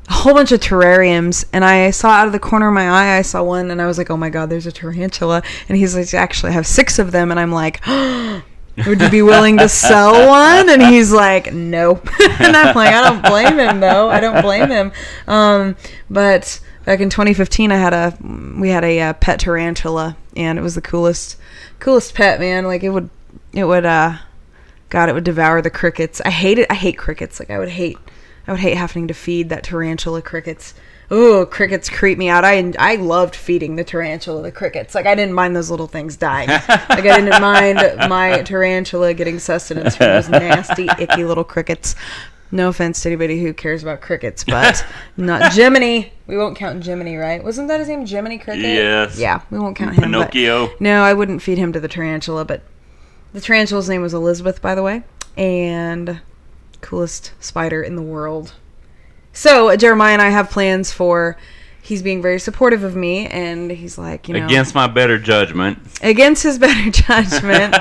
a whole bunch of terrariums, and I saw out of the corner of my eye, I saw one, and I was like, oh my god, there's a tarantula. And he's like, actually, I have 6 of them. And I'm like, would you be willing to sell one? And he's like, no. And I'm like, I don't blame him, though. I don't blame him. But back in 2015, we had a pet tarantula, and it was the coolest pet, man. Like, it would devour the crickets. I hate crickets. Like, I would hate having to feed that tarantula crickets. Ooh, crickets creep me out. I loved feeding the tarantula the crickets. Like, I didn't mind those little things dying. Like, I didn't mind my tarantula getting sustenance from those nasty, icky little crickets. No offense to anybody who cares about crickets, but not Jiminy. We won't count Jiminy, right? Wasn't that his name, Jiminy Cricket? Yes. Yeah, we won't count him. Pinocchio. No, I wouldn't feed him to the tarantula, but the tarantula's name was Elizabeth, by the way, and coolest spider in the world. So Jeremiah and I have plans for, he's being very supportive of me, and he's like, against my better judgment, against his better judgment,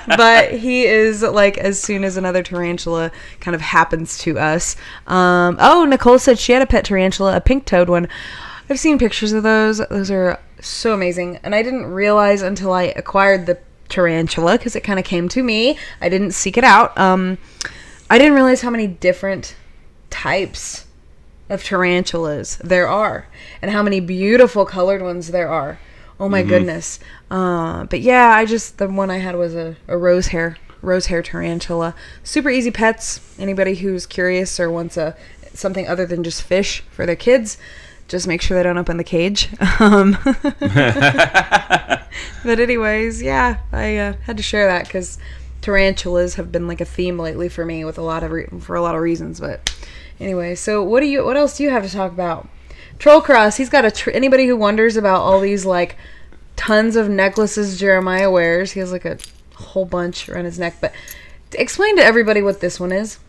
but he is like, as soon as another tarantula kind of happens to us. Nicole said she had a pet tarantula, a pink toed one. I've seen pictures of those. Those are so amazing, and I didn't realize until I acquired the tarantula, because it kind of came to me. I didn't seek it out. I didn't realize how many different types of tarantulas there are, and how many beautiful colored ones there are. Oh my goodness. But yeah, the one I had was a rose hair tarantula. Super easy pets. Anybody who's curious or wants something other than just fish for their kids, just make sure they don't open the cage. But anyways, yeah, I had to share that because tarantulas have been like a theme lately for me with for a lot of reasons. But anyway, so what else do you have to talk about? Trollcross, he's got anybody who wonders about all these like tons of necklaces Jeremiah wears, he has like a whole bunch around his neck. But explain to everybody what this one is.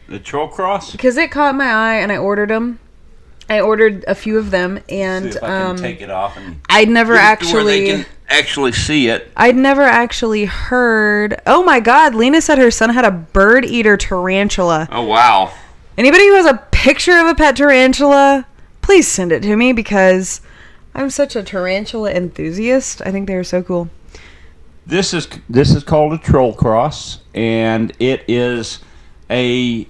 The Trollcross? Because it caught my eye and I ordered them. I ordered a few of them, and see if I can take it off and I'd never actually where they can actually see it. I'd never actually heard. Oh my God, Lena said her son had a bird eater tarantula. Oh wow. Anybody who has a picture of a pet tarantula, please send it to me, because I'm such a tarantula enthusiast. I think they're so cool. This is called a Trollcross, and it is a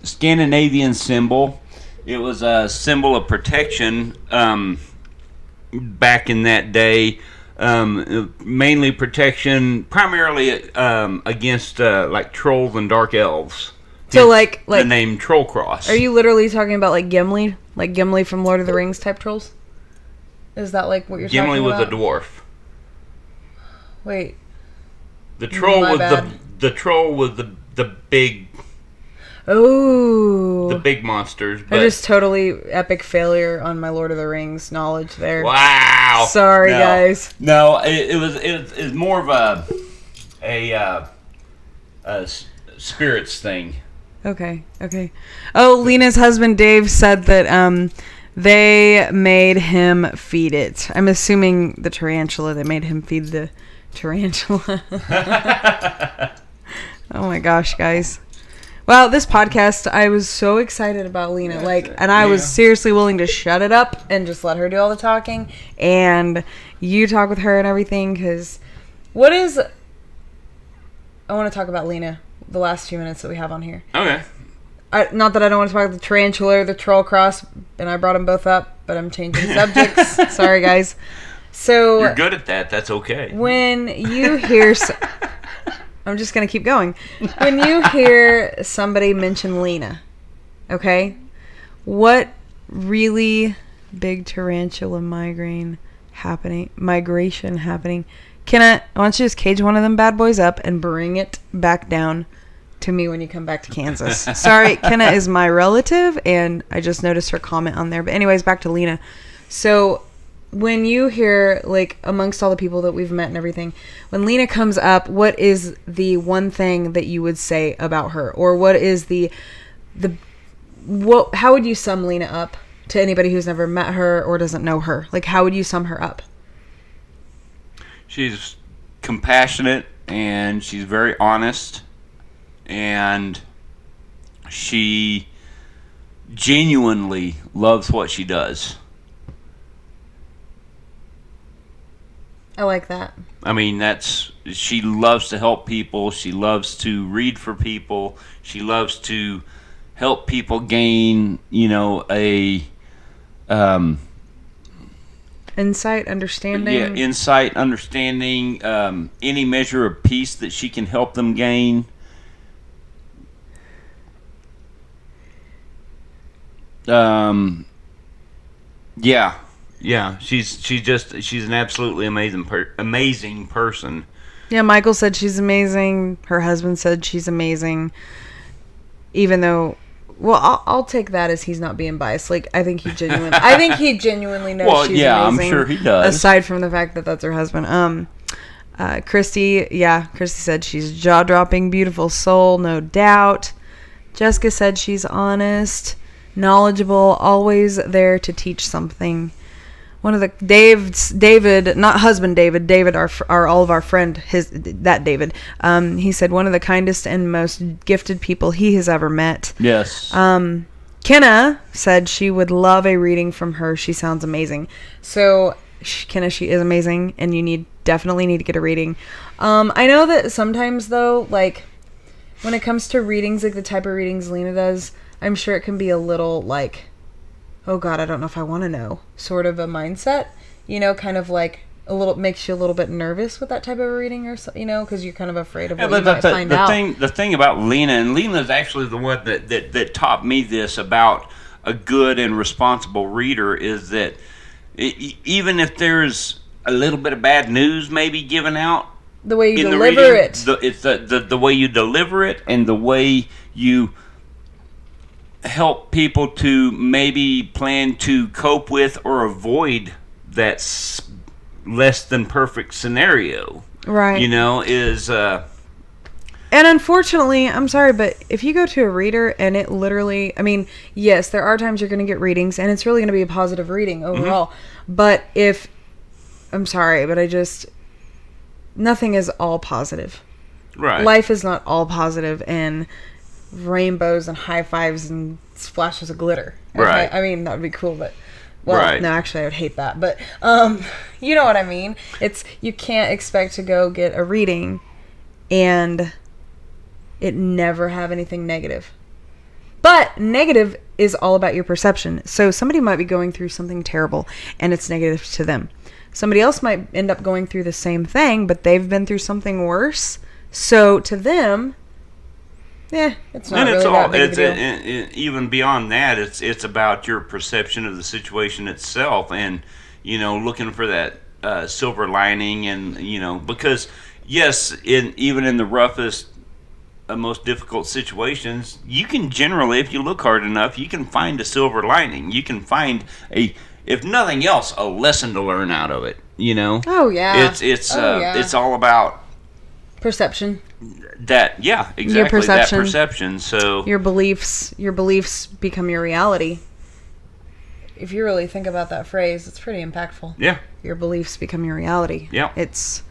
Scandinavian symbol. It was a symbol of protection back in that day. Mainly protection, primarily against like trolls and dark elves. So like the name Trollcross. Are you literally talking about like Gimli from Lord of the Rings type trolls? Is that like what you're talking about? Gimli was a dwarf. Wait. The troll was the big. Oh. The big monsters. But I just totally epic failure on my Lord of the Rings knowledge there. Wow. Sorry, guys. No, it was more of a spirits thing. Okay. Oh, Lena's husband Dave said that they made him feed it. I'm assuming the tarantula. They made him feed the tarantula. Oh my gosh, guys. Well, this podcast, I was so excited about Lena, and I was seriously willing to shut it up and just let her do all the talking, and you talk with her and everything, because I want to talk about Lena the last few minutes that we have on here. Okay. Not that I don't want to talk about the tarantula or the Trollcross, and I brought them both up, but I'm changing subjects. Sorry, guys. So you're good at that. That's okay. When you hear... I'm just going to keep going. When you hear somebody mention Lena, okay, what really big tarantula migration happening? Why don't you just cage one of them bad boys up and bring it back down to me when you come back to Kansas. Sorry, Kenna is my relative, and I just noticed her comment on there. But anyways, back to Lena. So when you hear, like, amongst all the people that we've met and everything, when Lena comes up, what is the one thing that you would say about her? Or what is how would you sum Lena up to anybody who's never met her or doesn't know her? Like, how would you sum her up? She's compassionate, and she's very honest, and she genuinely loves what she does. I like that. I mean, she loves to help people. She loves to read for people. She loves to help people gain, insight, understanding. Yeah, insight, understanding, any measure of peace that she can help them gain. Yeah, she's an absolutely amazing person. Yeah, Michael said she's amazing. Her husband said she's amazing. Even though, well, I'll take that as he's not being biased. Like, I think he genuinely knows she's amazing. I'm sure he does. Aside from the fact that that's her husband. Christy said she's jaw-dropping, beautiful soul, no doubt. Jessica said she's honest, knowledgeable, always there to teach something. One of the David, not husband David, our all of our friend, David. He said one of the kindest and most gifted people he has ever met. Yes. Kenna said she would love a reading from her. She sounds amazing. So Kenna, she is amazing, and you definitely need to get a reading. I know that sometimes though, like when it comes to readings, like the type of readings Lena does, I'm sure it can be a little like, oh God, I don't know if I want to know, sort of a mindset, kind of like makes you a little bit nervous with that type of reading, or because you're kind of afraid of what you might find out. The thing about Lena, and Lena's actually the one that taught me this about a good and responsible reader, is that even if there's a little bit of bad news maybe given out, the way you deliver it. It's the way you deliver it, and the way you help people to maybe plan to cope with or avoid that less than perfect scenario. Right. And unfortunately, I'm sorry, but if you go to a reader and it literally, I mean, yes, there are times you're going to get readings and it's really going to be a positive reading overall. Mm-hmm. But I'm sorry, but nothing is all positive. Right. Life is not all positive and rainbows and high fives and splashes of glitter. Okay? Right. I mean, that would be cool, but right. No, actually I would hate that. But you know what I mean? You can't expect to go get a reading and it never have anything negative. But negative is all about your perception. So somebody might be going through something terrible and it's negative to them. Somebody else might end up going through the same thing, but they've been through something worse. So to them, it's not really that big of a deal. Even beyond that, it's about your perception of the situation itself, and looking for that silver lining, and because yes, even in the roughest, most difficult situations, you can generally, if you look hard enough, you can find a silver lining. You can find if nothing else, a lesson to learn out of it. Oh yeah. It's all about perception. Exactly. Your perception. That perception. So your beliefs become your reality. If you really think about that phrase, it's pretty impactful. Yeah. Your beliefs become your reality. Yeah. It's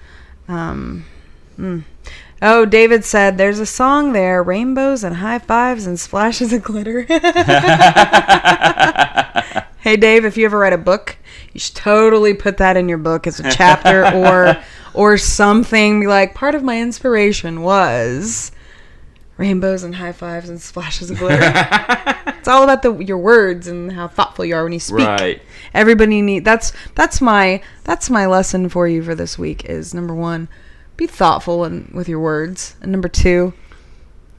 Oh, David said there's a song there, rainbows and high fives and splashes of glitter. Hey Dave, if you ever write a book, you should totally put that in your book as a chapter or something. Be like, part of my inspiration was rainbows and high fives and splashes of glitter. It's all about your words and how thoughtful you are when you speak. Right. Everybody that's my lesson for you for this week is, number 1, be thoughtful with your words, and number 2,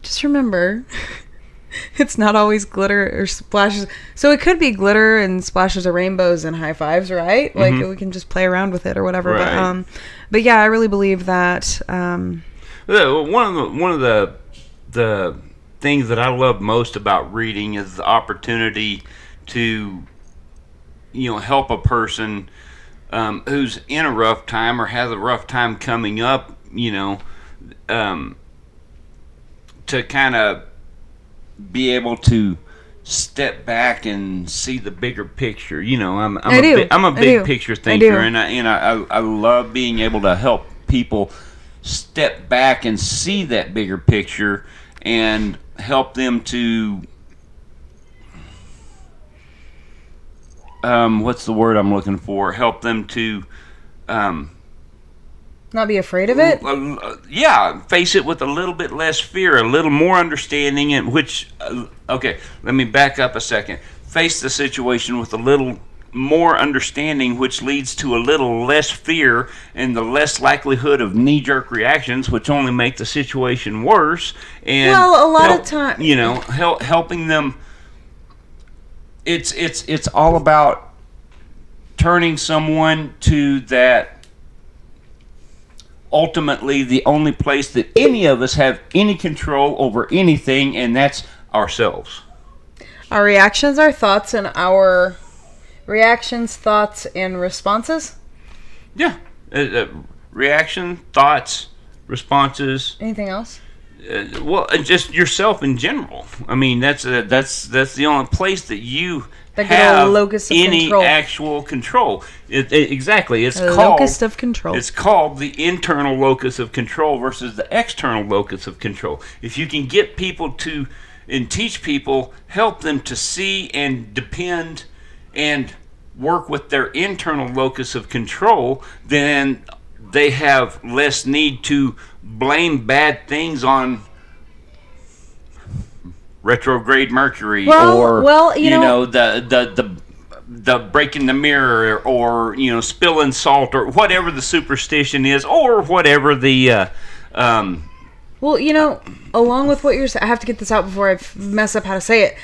just remember it's not always glitter or splashes. So it could be glitter and splashes of rainbows and high fives, right? Like we can just play around with it or whatever. Right. But yeah, I really believe that. One of the the things that I love most about reading is the opportunity to, help a person who's in a rough time or has a rough time coming up, to kind of be able to step back and see the bigger picture. I'm a big picture thinker, and I love being able to help people step back and see that bigger picture and help them to what's the word I'm looking for? Help them to not be afraid of it? Face it with a little bit less fear, a little more understanding, and okay, let me back up a second. Face the situation with a little more understanding, which leads to a little less fear and the less likelihood of knee-jerk reactions, which only make the situation worse. And a lot of time, helping them. It's all about turning someone to that. Ultimately, the only place that any of us have any control over anything, and that's ourselves. Our reactions, our thoughts, and our reactions, thoughts, and responses? Yeah. Reaction, thoughts, responses. Anything else? Just yourself in general. I mean, that's the only place that you have locus of any control. Actual control. Exactly. It's called locus of control. It's called the internal locus of control versus the external locus of control. If you can get people to and teach people, help them to see and depend and work with their internal locus of control, then they have less need to blame bad things on retrograde Mercury the breaking the mirror or spilling salt or whatever the superstition is or whatever the along with what you're saying, I have to get this out before I mess up how to say it.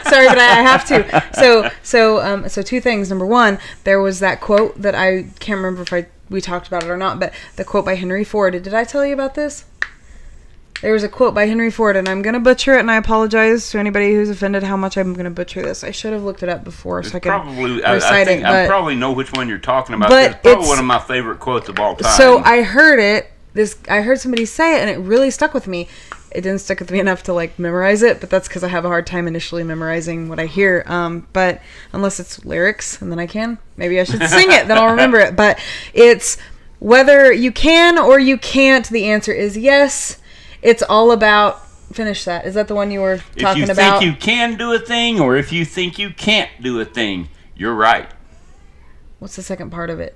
Sorry, but I have to. So two things. Number one, there was that quote that I can't remember if we talked about it or not, but the quote by Henry Ford. Did I tell you about this? There was a quote by Henry Ford, and I'm going to butcher it, and I apologize to anybody who's offended how much I'm going to butcher this. I should have looked it up before so I could recite it. I probably know which one you're talking about. It's probably one of my favorite quotes of all time. So I heard it. I heard somebody say it, and it really stuck with me. It didn't stick with me enough to memorize it, but that's because I have a hard time initially memorizing what I hear. But unless it's lyrics, and then I can. Maybe I should sing it, then I'll remember it. But it's whether you can or you can't. The answer is yes. It's all about. Finish that. Is that the one you were talking about? If you think you can do a thing, or if you think you can't do a thing, you're right. What's the second part of it?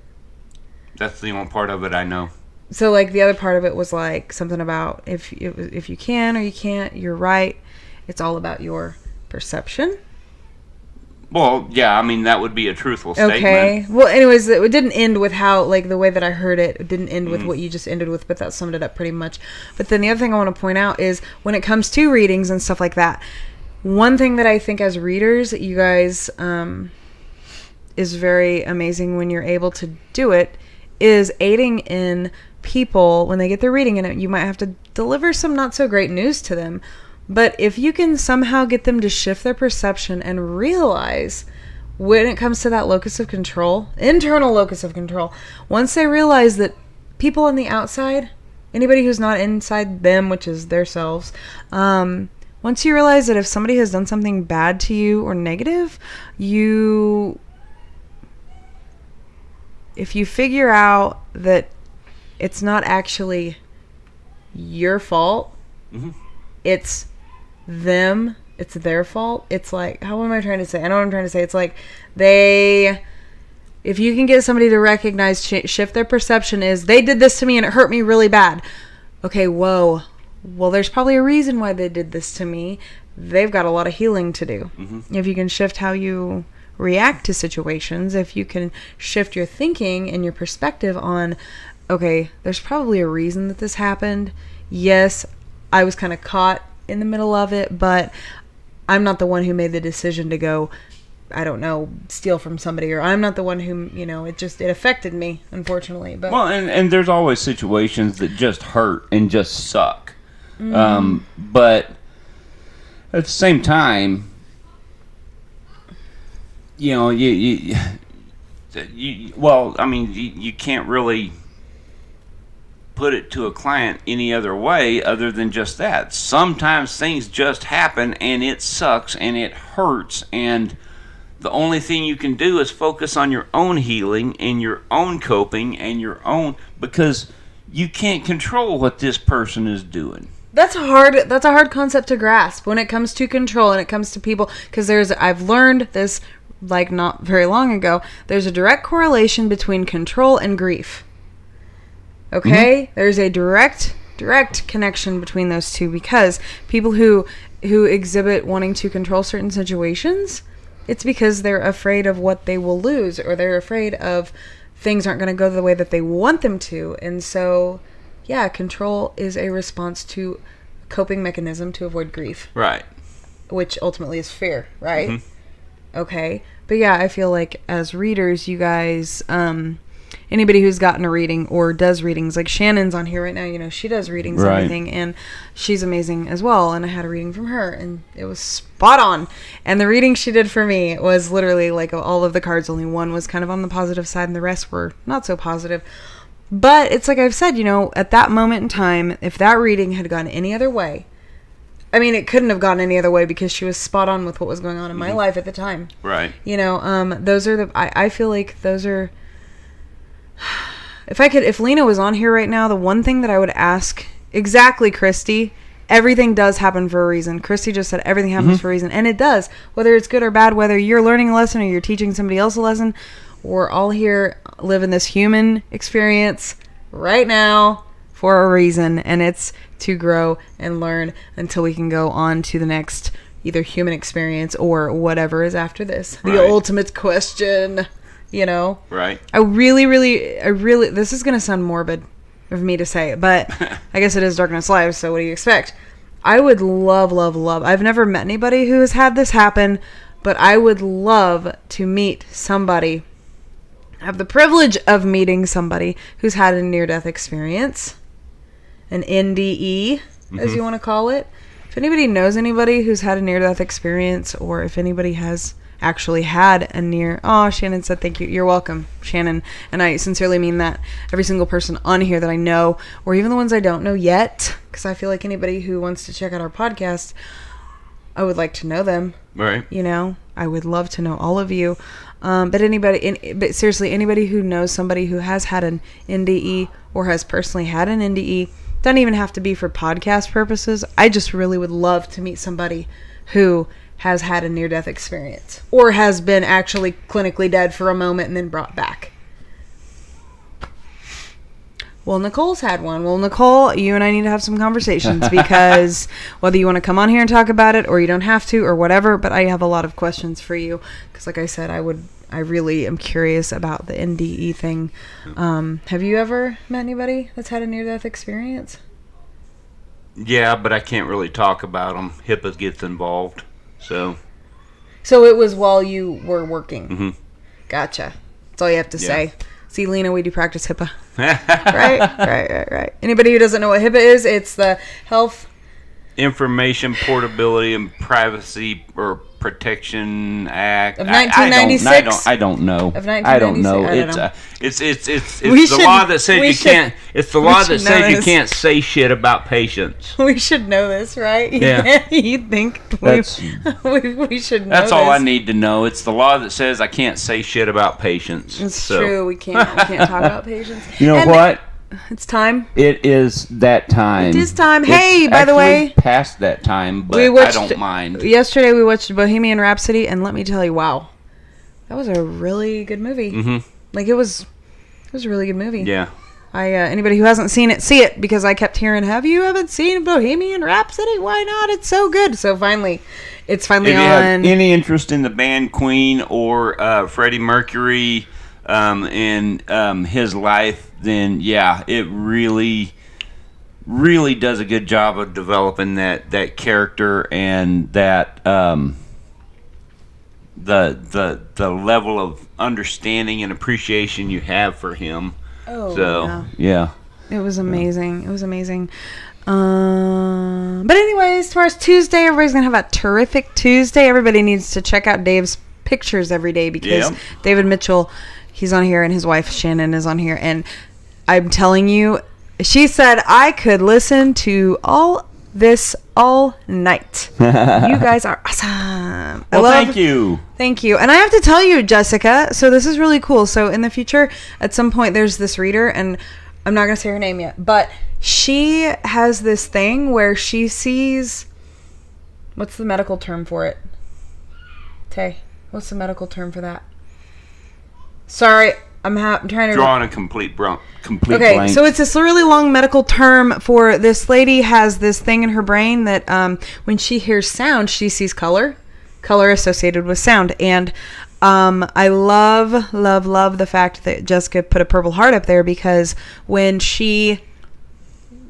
That's the only part of it I know. So, the other part of it was something about if you can or you can't, you're right. It's all about your perception. Well, yeah, I mean, that would be a truthful statement. Okay. Well, anyways, it didn't end with how, the way that I heard it, it didn't end with what you just ended with, but that summed it up pretty much. But then the other thing I want to point out is when it comes to readings and stuff like that, one thing that I think as readers, you guys, is very amazing when you're able to do it, is aiding in people when they get their reading, and you might have to deliver some not so great news to them. But if you can somehow get them to shift their perception and realize when it comes to that locus of control, internal locus of control, once they realize that people on the outside, anybody who's not inside them, which is their selves, once you realize that if somebody has done something bad to you or negative, if you figure out that it's not actually your fault, it's them, it's their fault. It's how am I trying to say? I know what I'm trying to say. It's if you can get somebody to recognize, shift their perception is, they did this to me and it hurt me really bad. Okay, whoa. Well, there's probably a reason why they did this to me. They've got a lot of healing to do. If you can shift how you react to situations, if you can shift your thinking and your perspective on, okay, there's probably a reason that this happened. Yes, I was kind of caught in the middle of it, but I'm not the one who made the decision to go, I don't know, steal from somebody, or I'm not the one who, it affected me, unfortunately. But and there's always situations that just hurt and just suck. But at the same time, you can't really put it to a client any other way other than just that. Sometimes things just happen and it sucks and it hurts, and the only thing you can do is focus on your own healing and your own coping and your own, because you can't control what this person is doing. That's a hard concept to grasp when it comes to control and it comes to people, because I've learned this like not very long ago. There's a direct correlation between control and grief. Okay? Mm-hmm. There's a direct connection between those two, because people who exhibit wanting to control certain situations, it's because they're afraid of what they will lose, or they're afraid of things aren't going to go the way that they want them to. And so, yeah, control is a response to a coping mechanism to avoid grief. Right. Which ultimately is fear, right? Mm-hmm. Okay. But yeah, I feel like as readers, you guys, anybody who's gotten a reading or does readings, like Shannon's on here right now, she does readings and everything, and she's amazing as well. And I had a reading from her, and it was spot on. And the reading she did for me was literally like all of the cards, only one was kind of on the positive side, and the rest were not so positive. But it's like I've said, at that moment in time, if that reading had gone any other way, I mean, it couldn't have gone any other way, because she was spot on with what was going on in my life at the time. Right. Those are I feel like those are, if Lena was on here right now, the one thing that I would ask, exactly, Christy, everything does happen for a reason. Christy just said everything happens for a reason, and it does. Whether it's good or bad, whether you're learning a lesson or you're teaching somebody else a lesson, we're all here living this human experience right now for a reason, and it's to grow and learn until we can go on to the next either human experience or whatever is after this. Right. The ultimate question, Right. I really, this is going to sound morbid of me to say, but I guess it is Darkness Live, so what do you expect? I would love, I've never met anybody who has had this happen, but I would love to meet somebody, have the privilege of meeting somebody who's had a near-death experience, an NDE, as you want to call it. If anybody knows anybody who's had a near-death experience, or if anybody has actually had a Shannon said thank you. You're welcome, Shannon. And I sincerely mean that. Every single person on here that I know, or even the ones I don't know yet, because I feel like anybody who wants to check out our podcast, I would like to know them. Right. I would love to know all of you. But seriously, anybody who knows somebody who has had an NDE or has personally had an NDE, doesn't even have to be for podcast purposes. I just really would love to meet somebody who has had a near-death experience or has been actually clinically dead for a moment and then brought back. Well, Nicole's had one. Well, Nicole, you and I need to have some conversations, because whether you want to come on here and talk about it or you don't have to or whatever, but I have a lot of questions for you, because like I said, I really am curious about the NDE thing. Have you ever met anybody that's had a near-death experience? Yeah, but I can't really talk about them. HIPAA gets involved, so it was while you were working. Mm-hmm. Gotcha. That's all you have to say. See, Lena, we do practice HIPAA. Right. Anybody who doesn't know what HIPAA is, it's the Health Information Portability and Privacy or Protection Act of 1996. I don't know. Of 1996. I don't know. It's the law that says you can't. It's the law that says you can't say shit about patients. We should know this, right? Yeah. You think we should know? That's all I need to know. It's the law that says I can't say shit about patients. It's true. We can't talk about patients. You know what? It's time. It is that time. It is time. Hey, by the way, past that time, but I don't mind. Yesterday we watched Bohemian Rhapsody, and let me tell you, wow, that was a really good movie. Mm-hmm. Like it was a really good movie. Yeah. Anybody who hasn't seen it, see it, because I kept hearing, "Have you haven't seen Bohemian Rhapsody? Why not? It's so good." So finally, it's finally on. If you have any interest in the band Queen or Freddie Mercury and his life, then yeah, it really does a good job of developing that character and that the level of understanding and appreciation you have for him. Oh, so yeah. It was amazing. It was amazing. But anyways, tomorrow's Tuesday. Everybody's going to have a terrific Tuesday. Everybody needs to check out Dave's pictures every day because David Mitchell, he's on here, and his wife Shannon is on here. And I'm telling you, she said I could listen to all this all night. You guys are awesome. Well, thank you. Thank you. And I have to tell you, Jessica, so this is really cool. So in the future, at some point, there's this reader, and I'm not going to say her name yet, but she has this thing where she sees, what's the medical term for it? Tay, what's the medical term for that? Sorry, I'm trying to... Drawing a complete blank. Okay, so it's this really long medical term for this lady has this thing in her brain that when she hears sound, she sees color associated with sound. And I love the fact that Jessica put a purple heart up there, because when she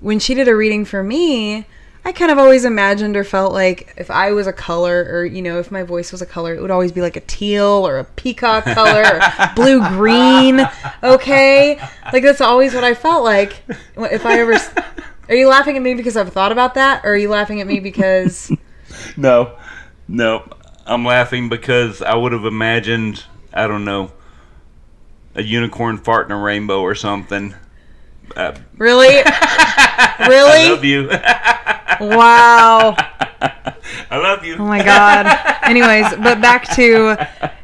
did a reading for me, I kind of always imagined or felt like if I was a color, or, you know, if my voice was a color, it would always be like a teal or a peacock color or blue-green, okay? Like, that's always what I felt like. If I ever... Are you laughing at me because I've thought about that? Or are you laughing at me because... No. I'm laughing because I would have imagined, I don't know, a unicorn farting a rainbow or something. Really? Really? I love you. Wow. I love you. Oh my God. Anyways, but back to,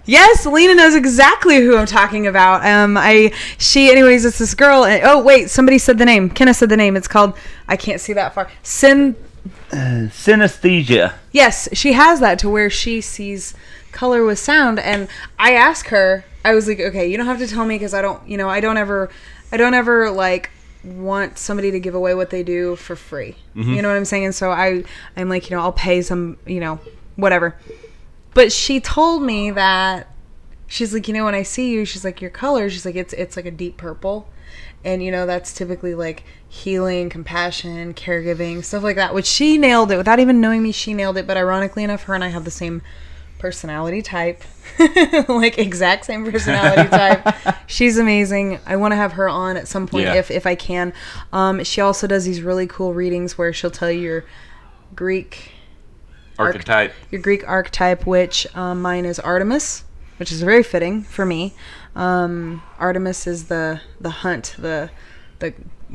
yes, Lena knows exactly who I'm talking about. Anyways, it's this girl. Oh wait, somebody said the name. Kenna said the name. It's called, I can't see that far. Synesthesia. Yes, she has that to where she sees color with sound. And I asked her, I was like, okay, you don't have to tell me, because I don't ever like want somebody to give away what they do for free. Mm-hmm. You know what I'm saying? And so I'm like, I'll pay some, whatever. But she told me that she's like, when I see you, she's like, your color, she's like, it's like a deep purple. And, that's typically like healing, compassion, caregiving, stuff like that, which she nailed it without even knowing me. She nailed it. But ironically enough, her and I have the same personality type, like exact same personality type. She's amazing. I want to have her on at some point if I can. She also does these really cool readings where she'll tell you your Greek archetype. Your Greek archetype, which mine is Artemis, which is very fitting for me. Artemis is the hunt, the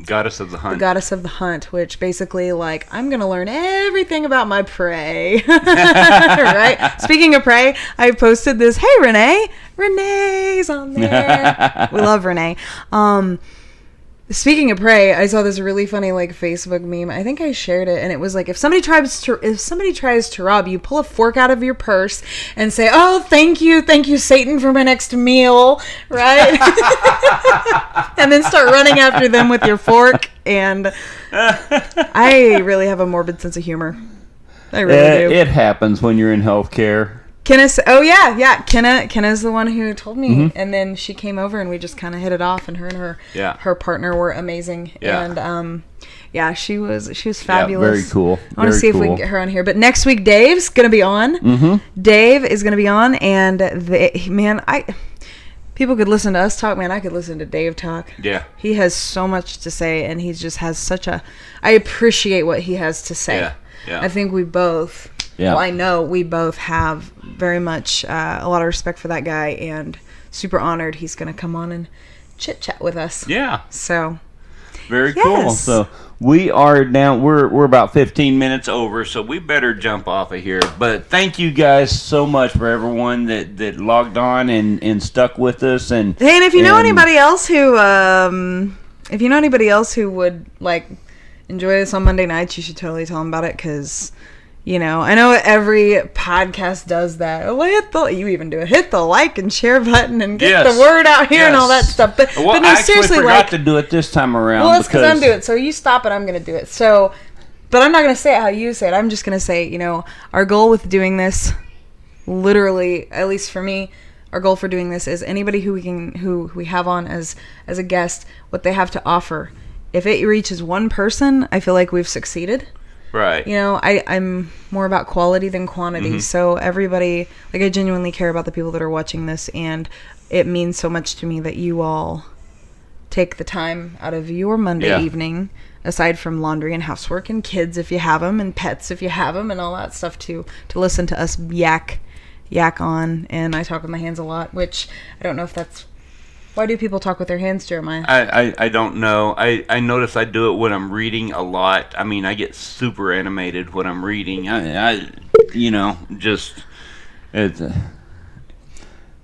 goddess of the hunt. The goddess of the hunt, which basically, like, I'm going to learn everything about my prey. Right? Speaking of prey, I posted this, hey, Renee. Renee's on there. We love Renee. Speaking of prey, I saw this really funny, like, Facebook meme. I think I shared it, and it was like, if somebody tries to rob you, pull a fork out of your purse and say, "Oh, thank you, Satan, for my next meal," right? And then start running after them with your fork. And I really have a morbid sense of humor. I really do. It happens when you're in healthcare. Kenna's the one who told me, mm-hmm. And then she came over and we just kind of hit it off, and her partner were amazing, and she was fabulous. Very cool. I want to see if we can get her on here, but next week Dave's gonna be on. Mm-hmm. Dave is gonna be on, and people could listen to us talk, man. I could listen to Dave talk. Yeah, he has so much to say, and he just has I appreciate what he has to say. Yeah. I think we both. Yeah. Well, I know we both have very much a lot of respect for that guy, and super honored he's going to come on and chit chat with us. Yeah. So. Very cool. So we are down. We're about 15 minutes over, so we better jump off of here. But thank you guys so much for everyone that logged on and stuck with us. And hey, and if you know anybody else who would like enjoy this on Monday nights, you should totally tell them about it, because. I know every podcast does that. You even do it. Hit the like and share button and get the word out here and all that stuff. But no, I seriously, forgot to do it this time around. Well, that's because I'm doing it. So you stop and I'm going to do it. So, but I'm not going to say it how you say it. I'm just going to say, our goal with doing this, literally, at least for me, our goal for doing this is anybody who we have on as a guest, what they have to offer. If it reaches one person, I feel like we've succeeded. Right. I'm more about quality than quantity. Mm-hmm. So everybody, like, I genuinely care about the people that are watching this, and it means so much to me that you all take the time out of your Monday evening. aside from laundry and housework and kids if you have them and pets if you have them and all that stuff to listen to us yak on. And I talk with my hands a lot, which I don't know if that's... Why do people talk with their hands, Jeremiah? I don't know. I notice I do it when I'm reading a lot. I mean, I get super animated when I'm reading.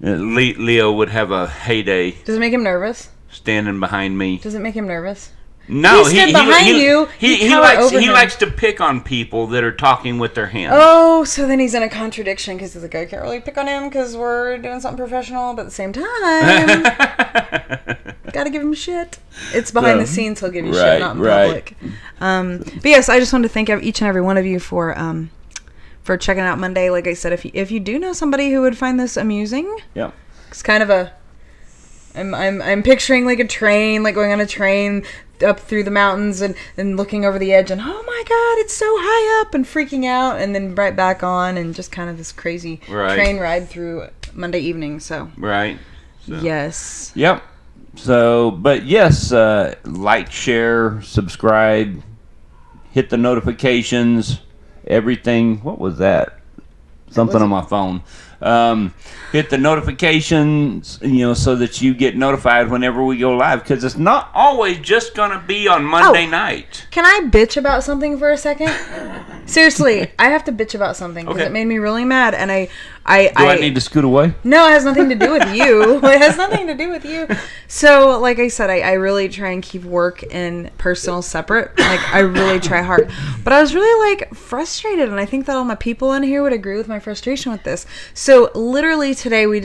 Leo would have a heyday. Does it make him nervous? Standing behind me. Does it make him nervous? No, he likes to pick on people that are talking with their hands. Oh, so then he's in a contradiction because he's like, I can't really pick on him because we're doing something professional, but at the same time, gotta give him shit. It's behind the scenes. He'll give you shit, not in public. But yes, I just wanted to thank each and every one of you for checking out Monday. Like I said, if you do know somebody who would find this amusing, yeah, it's kind of I'm picturing like a train, like going on a train up through the mountains and looking over the edge and, oh my god, it's so high up, and freaking out, and then right back on, and just kind of this crazy train ride through Monday evening. So yes, yep. So, but yes, like, share, subscribe, hit the notifications, everything. What was that? Something on my phone. Hit the notifications, so that you get notified whenever we go live, because it's not always just going to be on Monday night. Can I bitch about something for a second? Seriously, I have to bitch about something because it made me really mad, and Do I need to scoot away? No, it has nothing to do with you. It has nothing to do with you. So, like I said, I really try and keep work and personal separate. Like, I really try hard. But I was really, frustrated, and I think that all my people in here would agree with my frustration with this. So, literally today we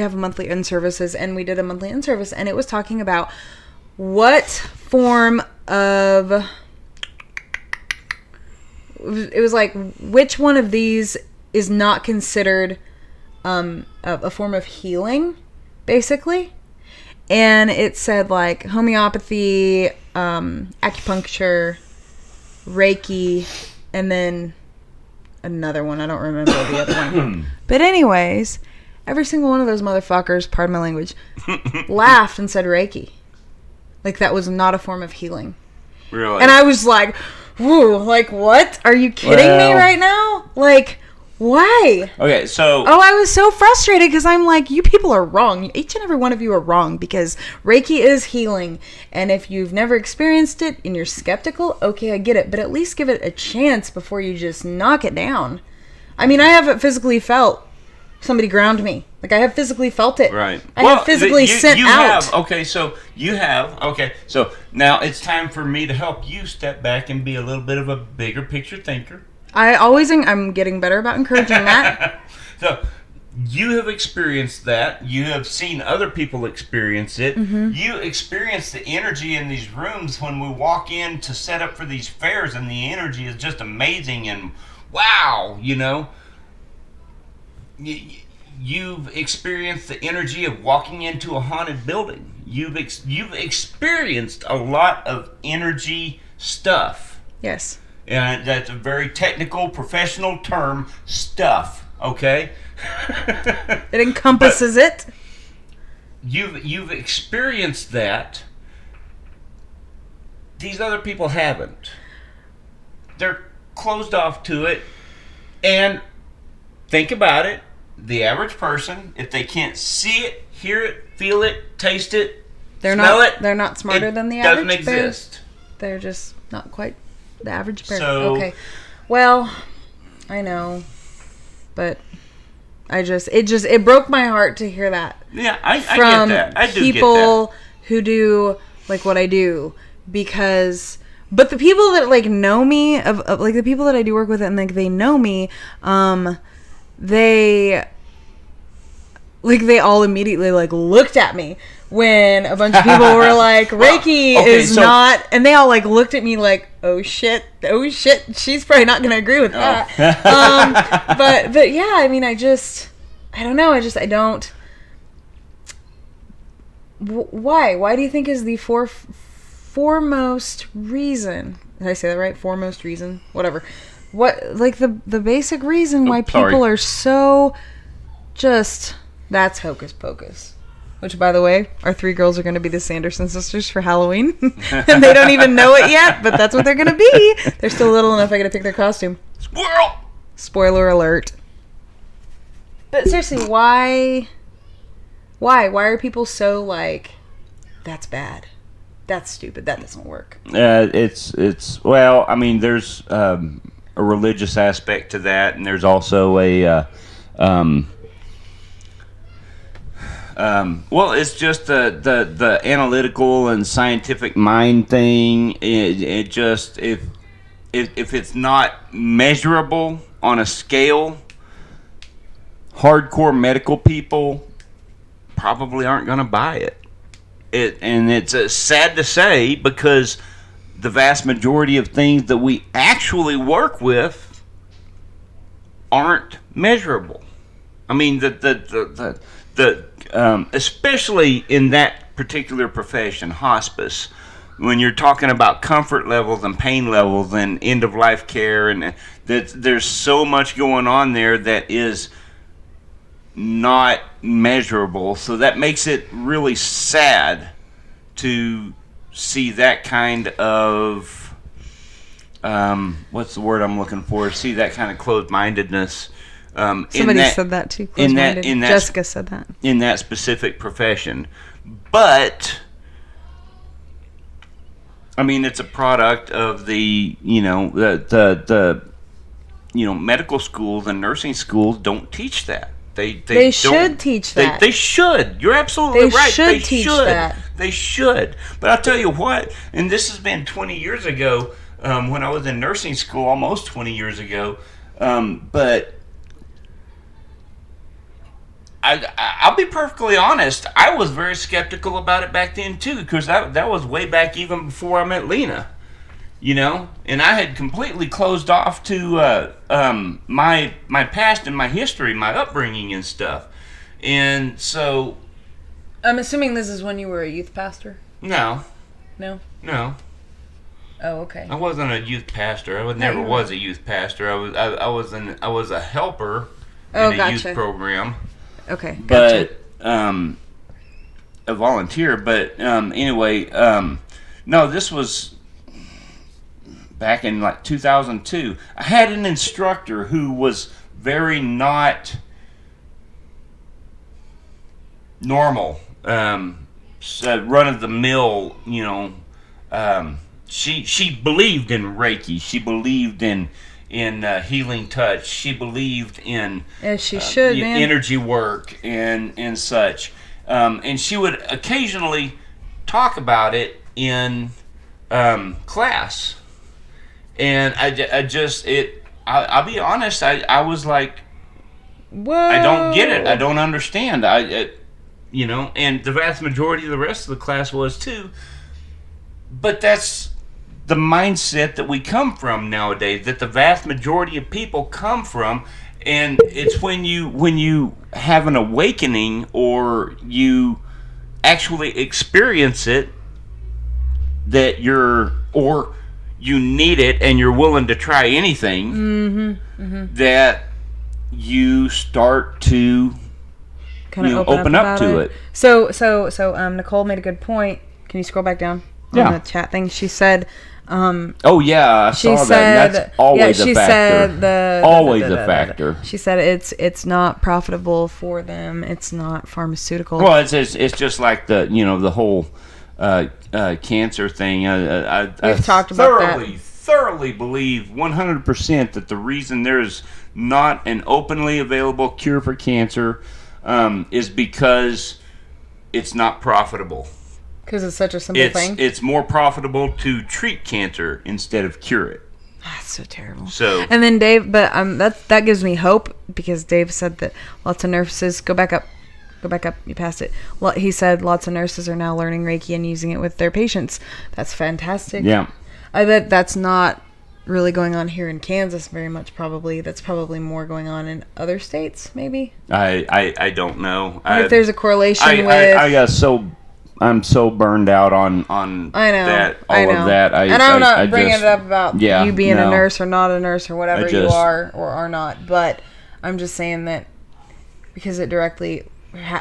have a monthly in-services, and we did a monthly in-service, and it was talking about what form of... It was like, which one of these is not considered a form of healing, basically. And it said like homeopathy, acupuncture, Reiki, and then another one. I don't remember the other one. But anyways, every single one of those motherfuckers, pardon my language, laughed and said Reiki. Like that was not a form of healing. Really? And I was like, whoa, like what? Are you kidding me right now? Like... Why? Okay, so... Oh, I was so frustrated because I'm like, you people are wrong. Each and every one of you are wrong because Reiki is healing. And if you've never experienced it and you're skeptical, okay, I get it. But at least give it a chance before you just knock it down. I mean, I haven't physically felt somebody ground me. Like, I have physically felt it. Right. I have physically sent out. Okay, so now it's time for me to help you step back and be a little bit of a bigger picture thinker. I'm getting better about encouraging that. So, you have experienced that. You have seen other people experience it. Mm-hmm. You experience the energy in these rooms when we walk in to set up for these fairs, and the energy is just amazing and wow, You've experienced the energy of walking into a haunted building. You've experienced a lot of energy stuff. Yes. And that's a very technical, professional term, stuff, okay? It encompasses it. You've experienced that. These other people haven't. They're closed off to it. And think about it. The average person, if they can't see it, hear it, feel it, taste it, smell it, they're not smarter than the average doesn't exist. They're just not quite the average bear. So, okay. Well, I know, but it broke my heart to hear that. Yeah, I get that. I do get that. From people who do like what I do, but the people that like know me, of like the people that I do work with and like they know me, they all immediately like looked at me when a bunch of people were like, Reiki is not, and they all like looked at me like, oh shit, she's probably not gonna agree with that. But yeah, I mean, I don't know, I don't. Why do you think is the foremost reason? Did I say that right? Foremost reason, whatever. What, like the basic reason why people are so just, that's hocus pocus. which, by the way, our 3 girls are going to be the Sanderson sisters for Halloween. And they don't even know it yet, but that's what they're going to be. They're still little enough I got to pick their costume. Squirrel! Spoiler alert. But seriously, why? Why are people so like, that's bad, that's stupid, that doesn't work? It's well, I mean, there's a religious aspect to that, and there's also a well, it's just the analytical and scientific mind thing. It just if it's not measurable on a scale, hardcore medical people probably aren't going to buy it. And it's sad to say, because the vast majority of things that we actually work with aren't measurable. I mean, the especially in that particular profession, hospice, when you're talking about comfort levels and pain levels and end of life care, and that there's so much going on there that is not measurable. So that makes it really sad to see that kind of what's the word I'm looking for? See that kind of closed-mindedness. Somebody said that too. Closed-minded. Jessica said that in that specific profession, but I mean, it's a product of the medical schools and nursing schools don't teach that. They should teach that. They should. You're absolutely right. They should teach that. They should. But I'll tell you what, and this has been 20 years ago, when I was in nursing school, almost 20 years ago. But I'll be perfectly honest, I was very skeptical about it back then too, because that was way back even before I met Lena. And I had completely closed off to my past and my history, my upbringing and stuff. And so, I'm assuming this is when you were a youth pastor? No. No? No. Oh, okay. I wasn't a youth pastor. I never was a youth pastor. I was a helper in a youth program. Okay, gotcha. But a volunteer. But anyway, no, this was back in like 2002. I had an instructor who was very not normal, run of the mill. She believed in Reiki. She believed in healing touch. She believed in as she should, man. Energy work and such. And she would occasionally talk about it in class. And I'll be honest, I was like, whoa. I don't get it. I don't understand. And the vast majority of the rest of the class was too. But that's the mindset that we come from nowadays, that the vast majority of people come from. And it's when you have an awakening or you actually experience it that you need it and you're willing to try anything, that you start to kind of open up to it. So Nicole made a good point. Can you scroll back down on the chat thing? She said, oh yeah, I saw that. That's always a factor. Always a factor. She said it's not profitable for them. It's not pharmaceutical. Well, it's just like the whole cancer thing. We've talked about that. Thoroughly believe 100% that the reason there's not an openly available cure for cancer is because it's not profitable. Because it's such a simple thing? It's more profitable to treat cancer instead of cure it. That's so terrible. And then Dave, but that gives me hope, because Dave said that lots of nurses, go back up, you passed it. Well, he said lots of nurses are now learning Reiki and using it with their patients. That's fantastic. Yeah. I bet that's not really going on here in Kansas very much, probably. That's probably more going on in other states, maybe? I don't know. If there's a correlation with... I'm so burned out on I know, that, all of that. And I'm not bringing it up about you being a nurse or not a nurse or whatever you are or are not. But I'm just saying that because it directly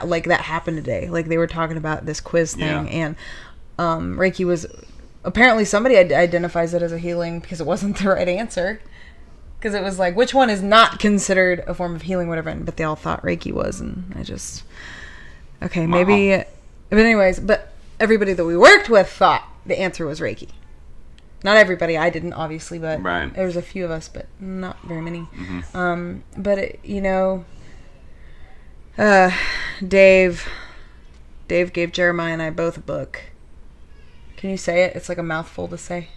like that happened today. Like they were talking about this quiz thing, and Reiki was apparently somebody identifies it as a healing because it wasn't the right answer. Because it was like, which one is not considered a form of healing, whatever. But they all thought Reiki was, and I just maybe. But anyways, but everybody that we worked with thought the answer was Reiki. Not everybody. I didn't, obviously, but there was a few of us, but not very many. Mm-hmm. But Dave gave Jeremiah and I both a book. Can you say it? It's like a mouthful to say.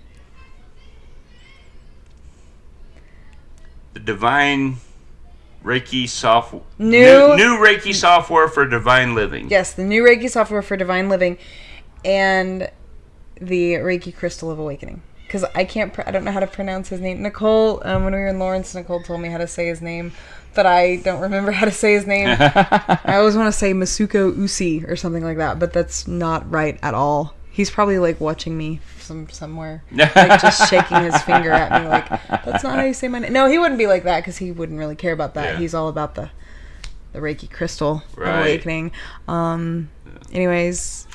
The Divine Reiki software. New Reiki software for Divine Living. Yes, the new Reiki software for Divine Living, and the Reiki Crystal of Awakening. Because I don't know how to pronounce his name. Nicole, when we were in Lawrence, Nicole told me how to say his name, but I don't remember how to say his name. I always want to say Masuko Usi or something like that, but that's not right at all. He's probably like watching me somewhere, like just shaking his finger at me, like, that's not how you say my name. No, he wouldn't be like that because he wouldn't really care about that. Yeah. He's all about the Reiki Crystal Awakening. Anyways,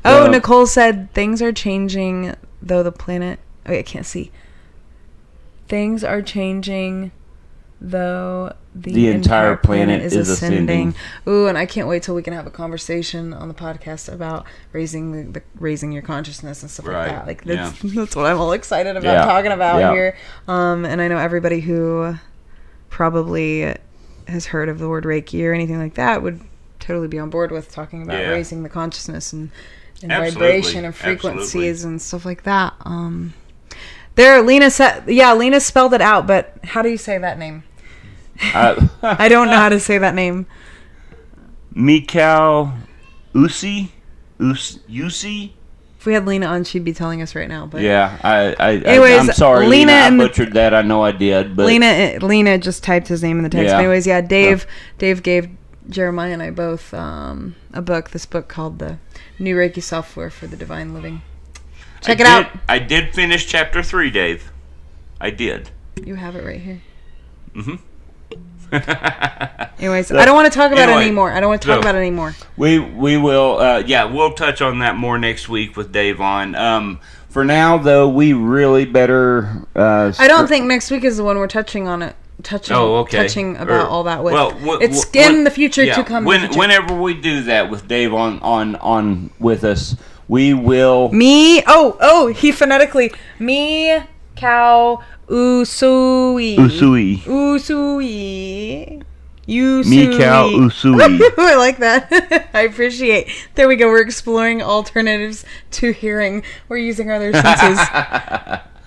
Nicole said things are changing though the planet. Oh, I can't see. Things are changing, though the entire planet is ascending. Ooh, and I can't wait till we can have a conversation on the podcast about raising your consciousness and stuff like that. Like that's what I'm all excited about talking about here. And I know everybody who probably has heard of the word Reiki or anything like that would totally be on board with talking about raising the consciousness and vibration and frequencies and stuff like that. Lena spelled it out, but how do you say that name? I don't know how to say that name. Mikau Usi? If we had Lena on, she'd be telling us right now. But anyways, I'm sorry, Lena. I butchered that. I know I did. But Lena just typed his name in the text. Yeah. Anyways, Dave gave Jeremiah and I both a book. This book called The New Reiki Software for the Divine Living. Check it out. I did finish chapter 3, Dave. I did. You have it right here. Mm-hmm. Anyways, I don't want to talk about it anymore. We will, we'll touch on that more next week with Dave on. For now, though, we really better... I don't think next week is the one we're touching on it. Touching about all that with. It's in the future to come. Whenever we do that with Dave on with us, we will. He phonetically cow usui. Mikau Usui. I like that. I appreciate. There we go. We're exploring alternatives to hearing. We're using our other senses.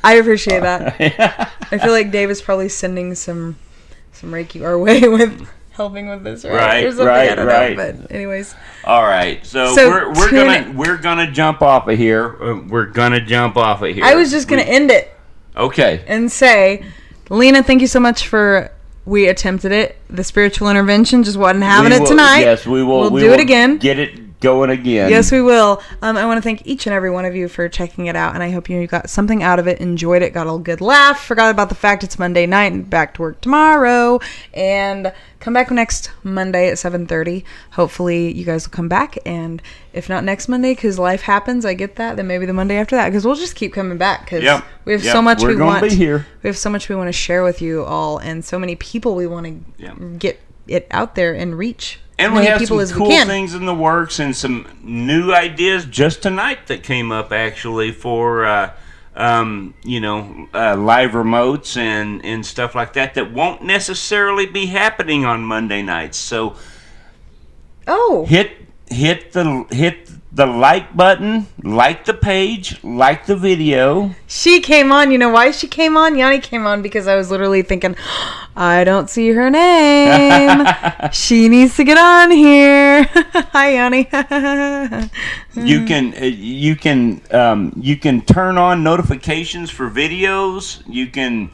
I appreciate that. I feel like Dave is probably sending some Reiki our way with helping with this, right? I don't know, but anyways. All right. So we're gonna jump off of here. I was just gonna end it. Okay. And say, Lena, thank you so much we attempted it. The spiritual intervention just wasn't having it tonight. Yes, we will. We'll do it again. Get it going again. Yes, we will. I want to thank each and every one of you for checking it out, and I hope you got something out of it, enjoyed it, got a good laugh, forgot about the fact it's Monday night and back to work tomorrow, and come back next Monday at 7:30. Hopefully you guys will come back, and if not next Monday because life happens, I get that, then maybe the Monday after that, because we'll just keep coming back because we have so much we want. We have so much we want to share with you all, and so many people we want to get it out there and reach. And we have some cool things in the works and some new ideas just tonight that came up actually for, live remotes and stuff like that won't necessarily be happening on Monday nights. So, hit the like button, like the page, like the video. She came on. You know why she came on? Yanni came on because I was literally thinking, I don't see her name. She needs to get on here. Hi, Yanni. You can turn on notifications for videos. You can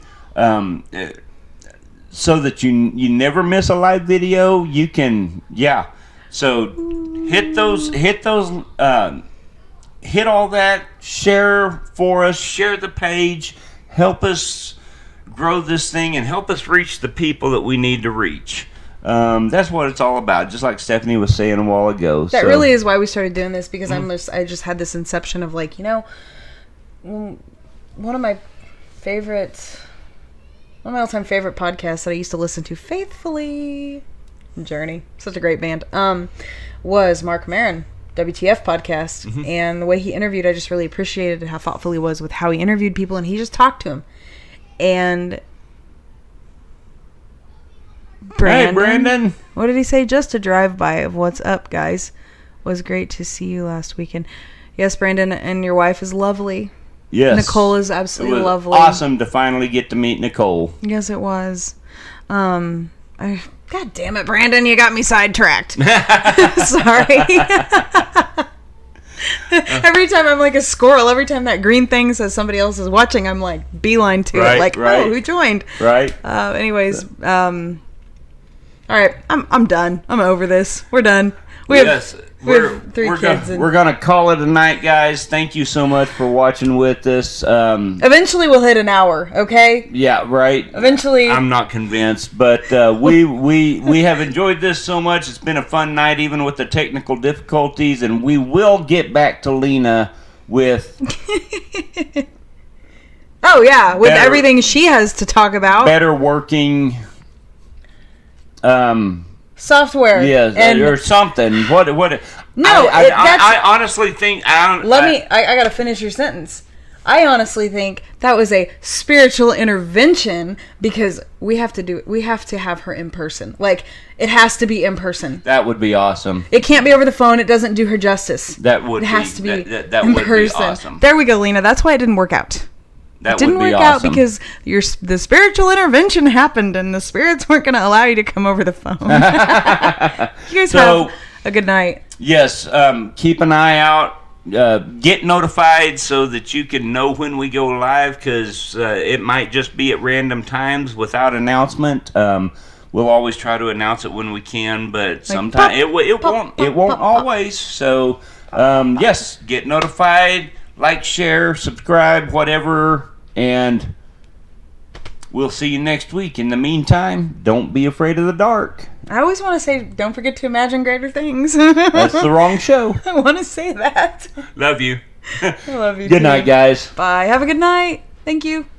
so that you never miss a live video. You can So hit all that, share for us, share the page, help us grow this thing and help us reach the people that we need to reach. that's what it's all about. Just like Stephanie was saying a while ago. That really is why we started doing this, because I just had this inception of like, one of my all-time favorite podcasts that I used to listen to faithfully, Journey, such a great band, was Mark Maron, WTF podcast. And the way he interviewed, I just really appreciated how thoughtful he was with how he interviewed people, and he just talked to him. And Hey, Brandon. What did he say? Just a drive-by of what's up, guys. Was great to see you last weekend. Yes, Brandon, and your wife is lovely. Yes. Nicole is absolutely it was lovely. Awesome to finally get to meet Nicole. Yes, it was. God damn it, Brandon, you got me sidetracked. Sorry. Every time I'm like a squirrel, every time that green thing says somebody else is watching, I'm like beeline to it. Like, oh, who joined? Right. Anyways, all right, I'm done. I'm over this. We're done. We have 3 kids. We're gonna call it a night, guys. Thank you so much for watching with us. Eventually, we'll hit an hour. Okay. Yeah. Right. Eventually. I'm not convinced, but we have enjoyed this so much. It's been a fun night, even with the technical difficulties, and we will get back to Lena with. Oh yeah, with everything she has to talk about. Better working. Software, or something. What? No, I honestly think I gotta finish your sentence. I honestly think that was a spiritual intervention, because we have to have her in person. Like, it has to be in person. That would be awesome. It can't be over the phone. It doesn't do her justice. It has to be that in would person. Be awesome. There we go, Lena. That's why it didn't work out. That it didn't would be work awesome. out because the spiritual intervention happened, and the spirits weren't going to allow you to come over the phone. You guys have a good night. Yes, keep an eye out. Get notified so that you can know when we go live, because it might just be at random times without announcement. We'll always try to announce it when we can, but sometimes it won't always. So yes, get notified, like, share, subscribe, whatever, and we'll see you next week. In the meantime, don't be afraid of the dark. I always want to say, don't forget to imagine greater things. That's the wrong show. I want to say that. Love you. I love you. Good night, guys. Bye. Have a good night. Thank you.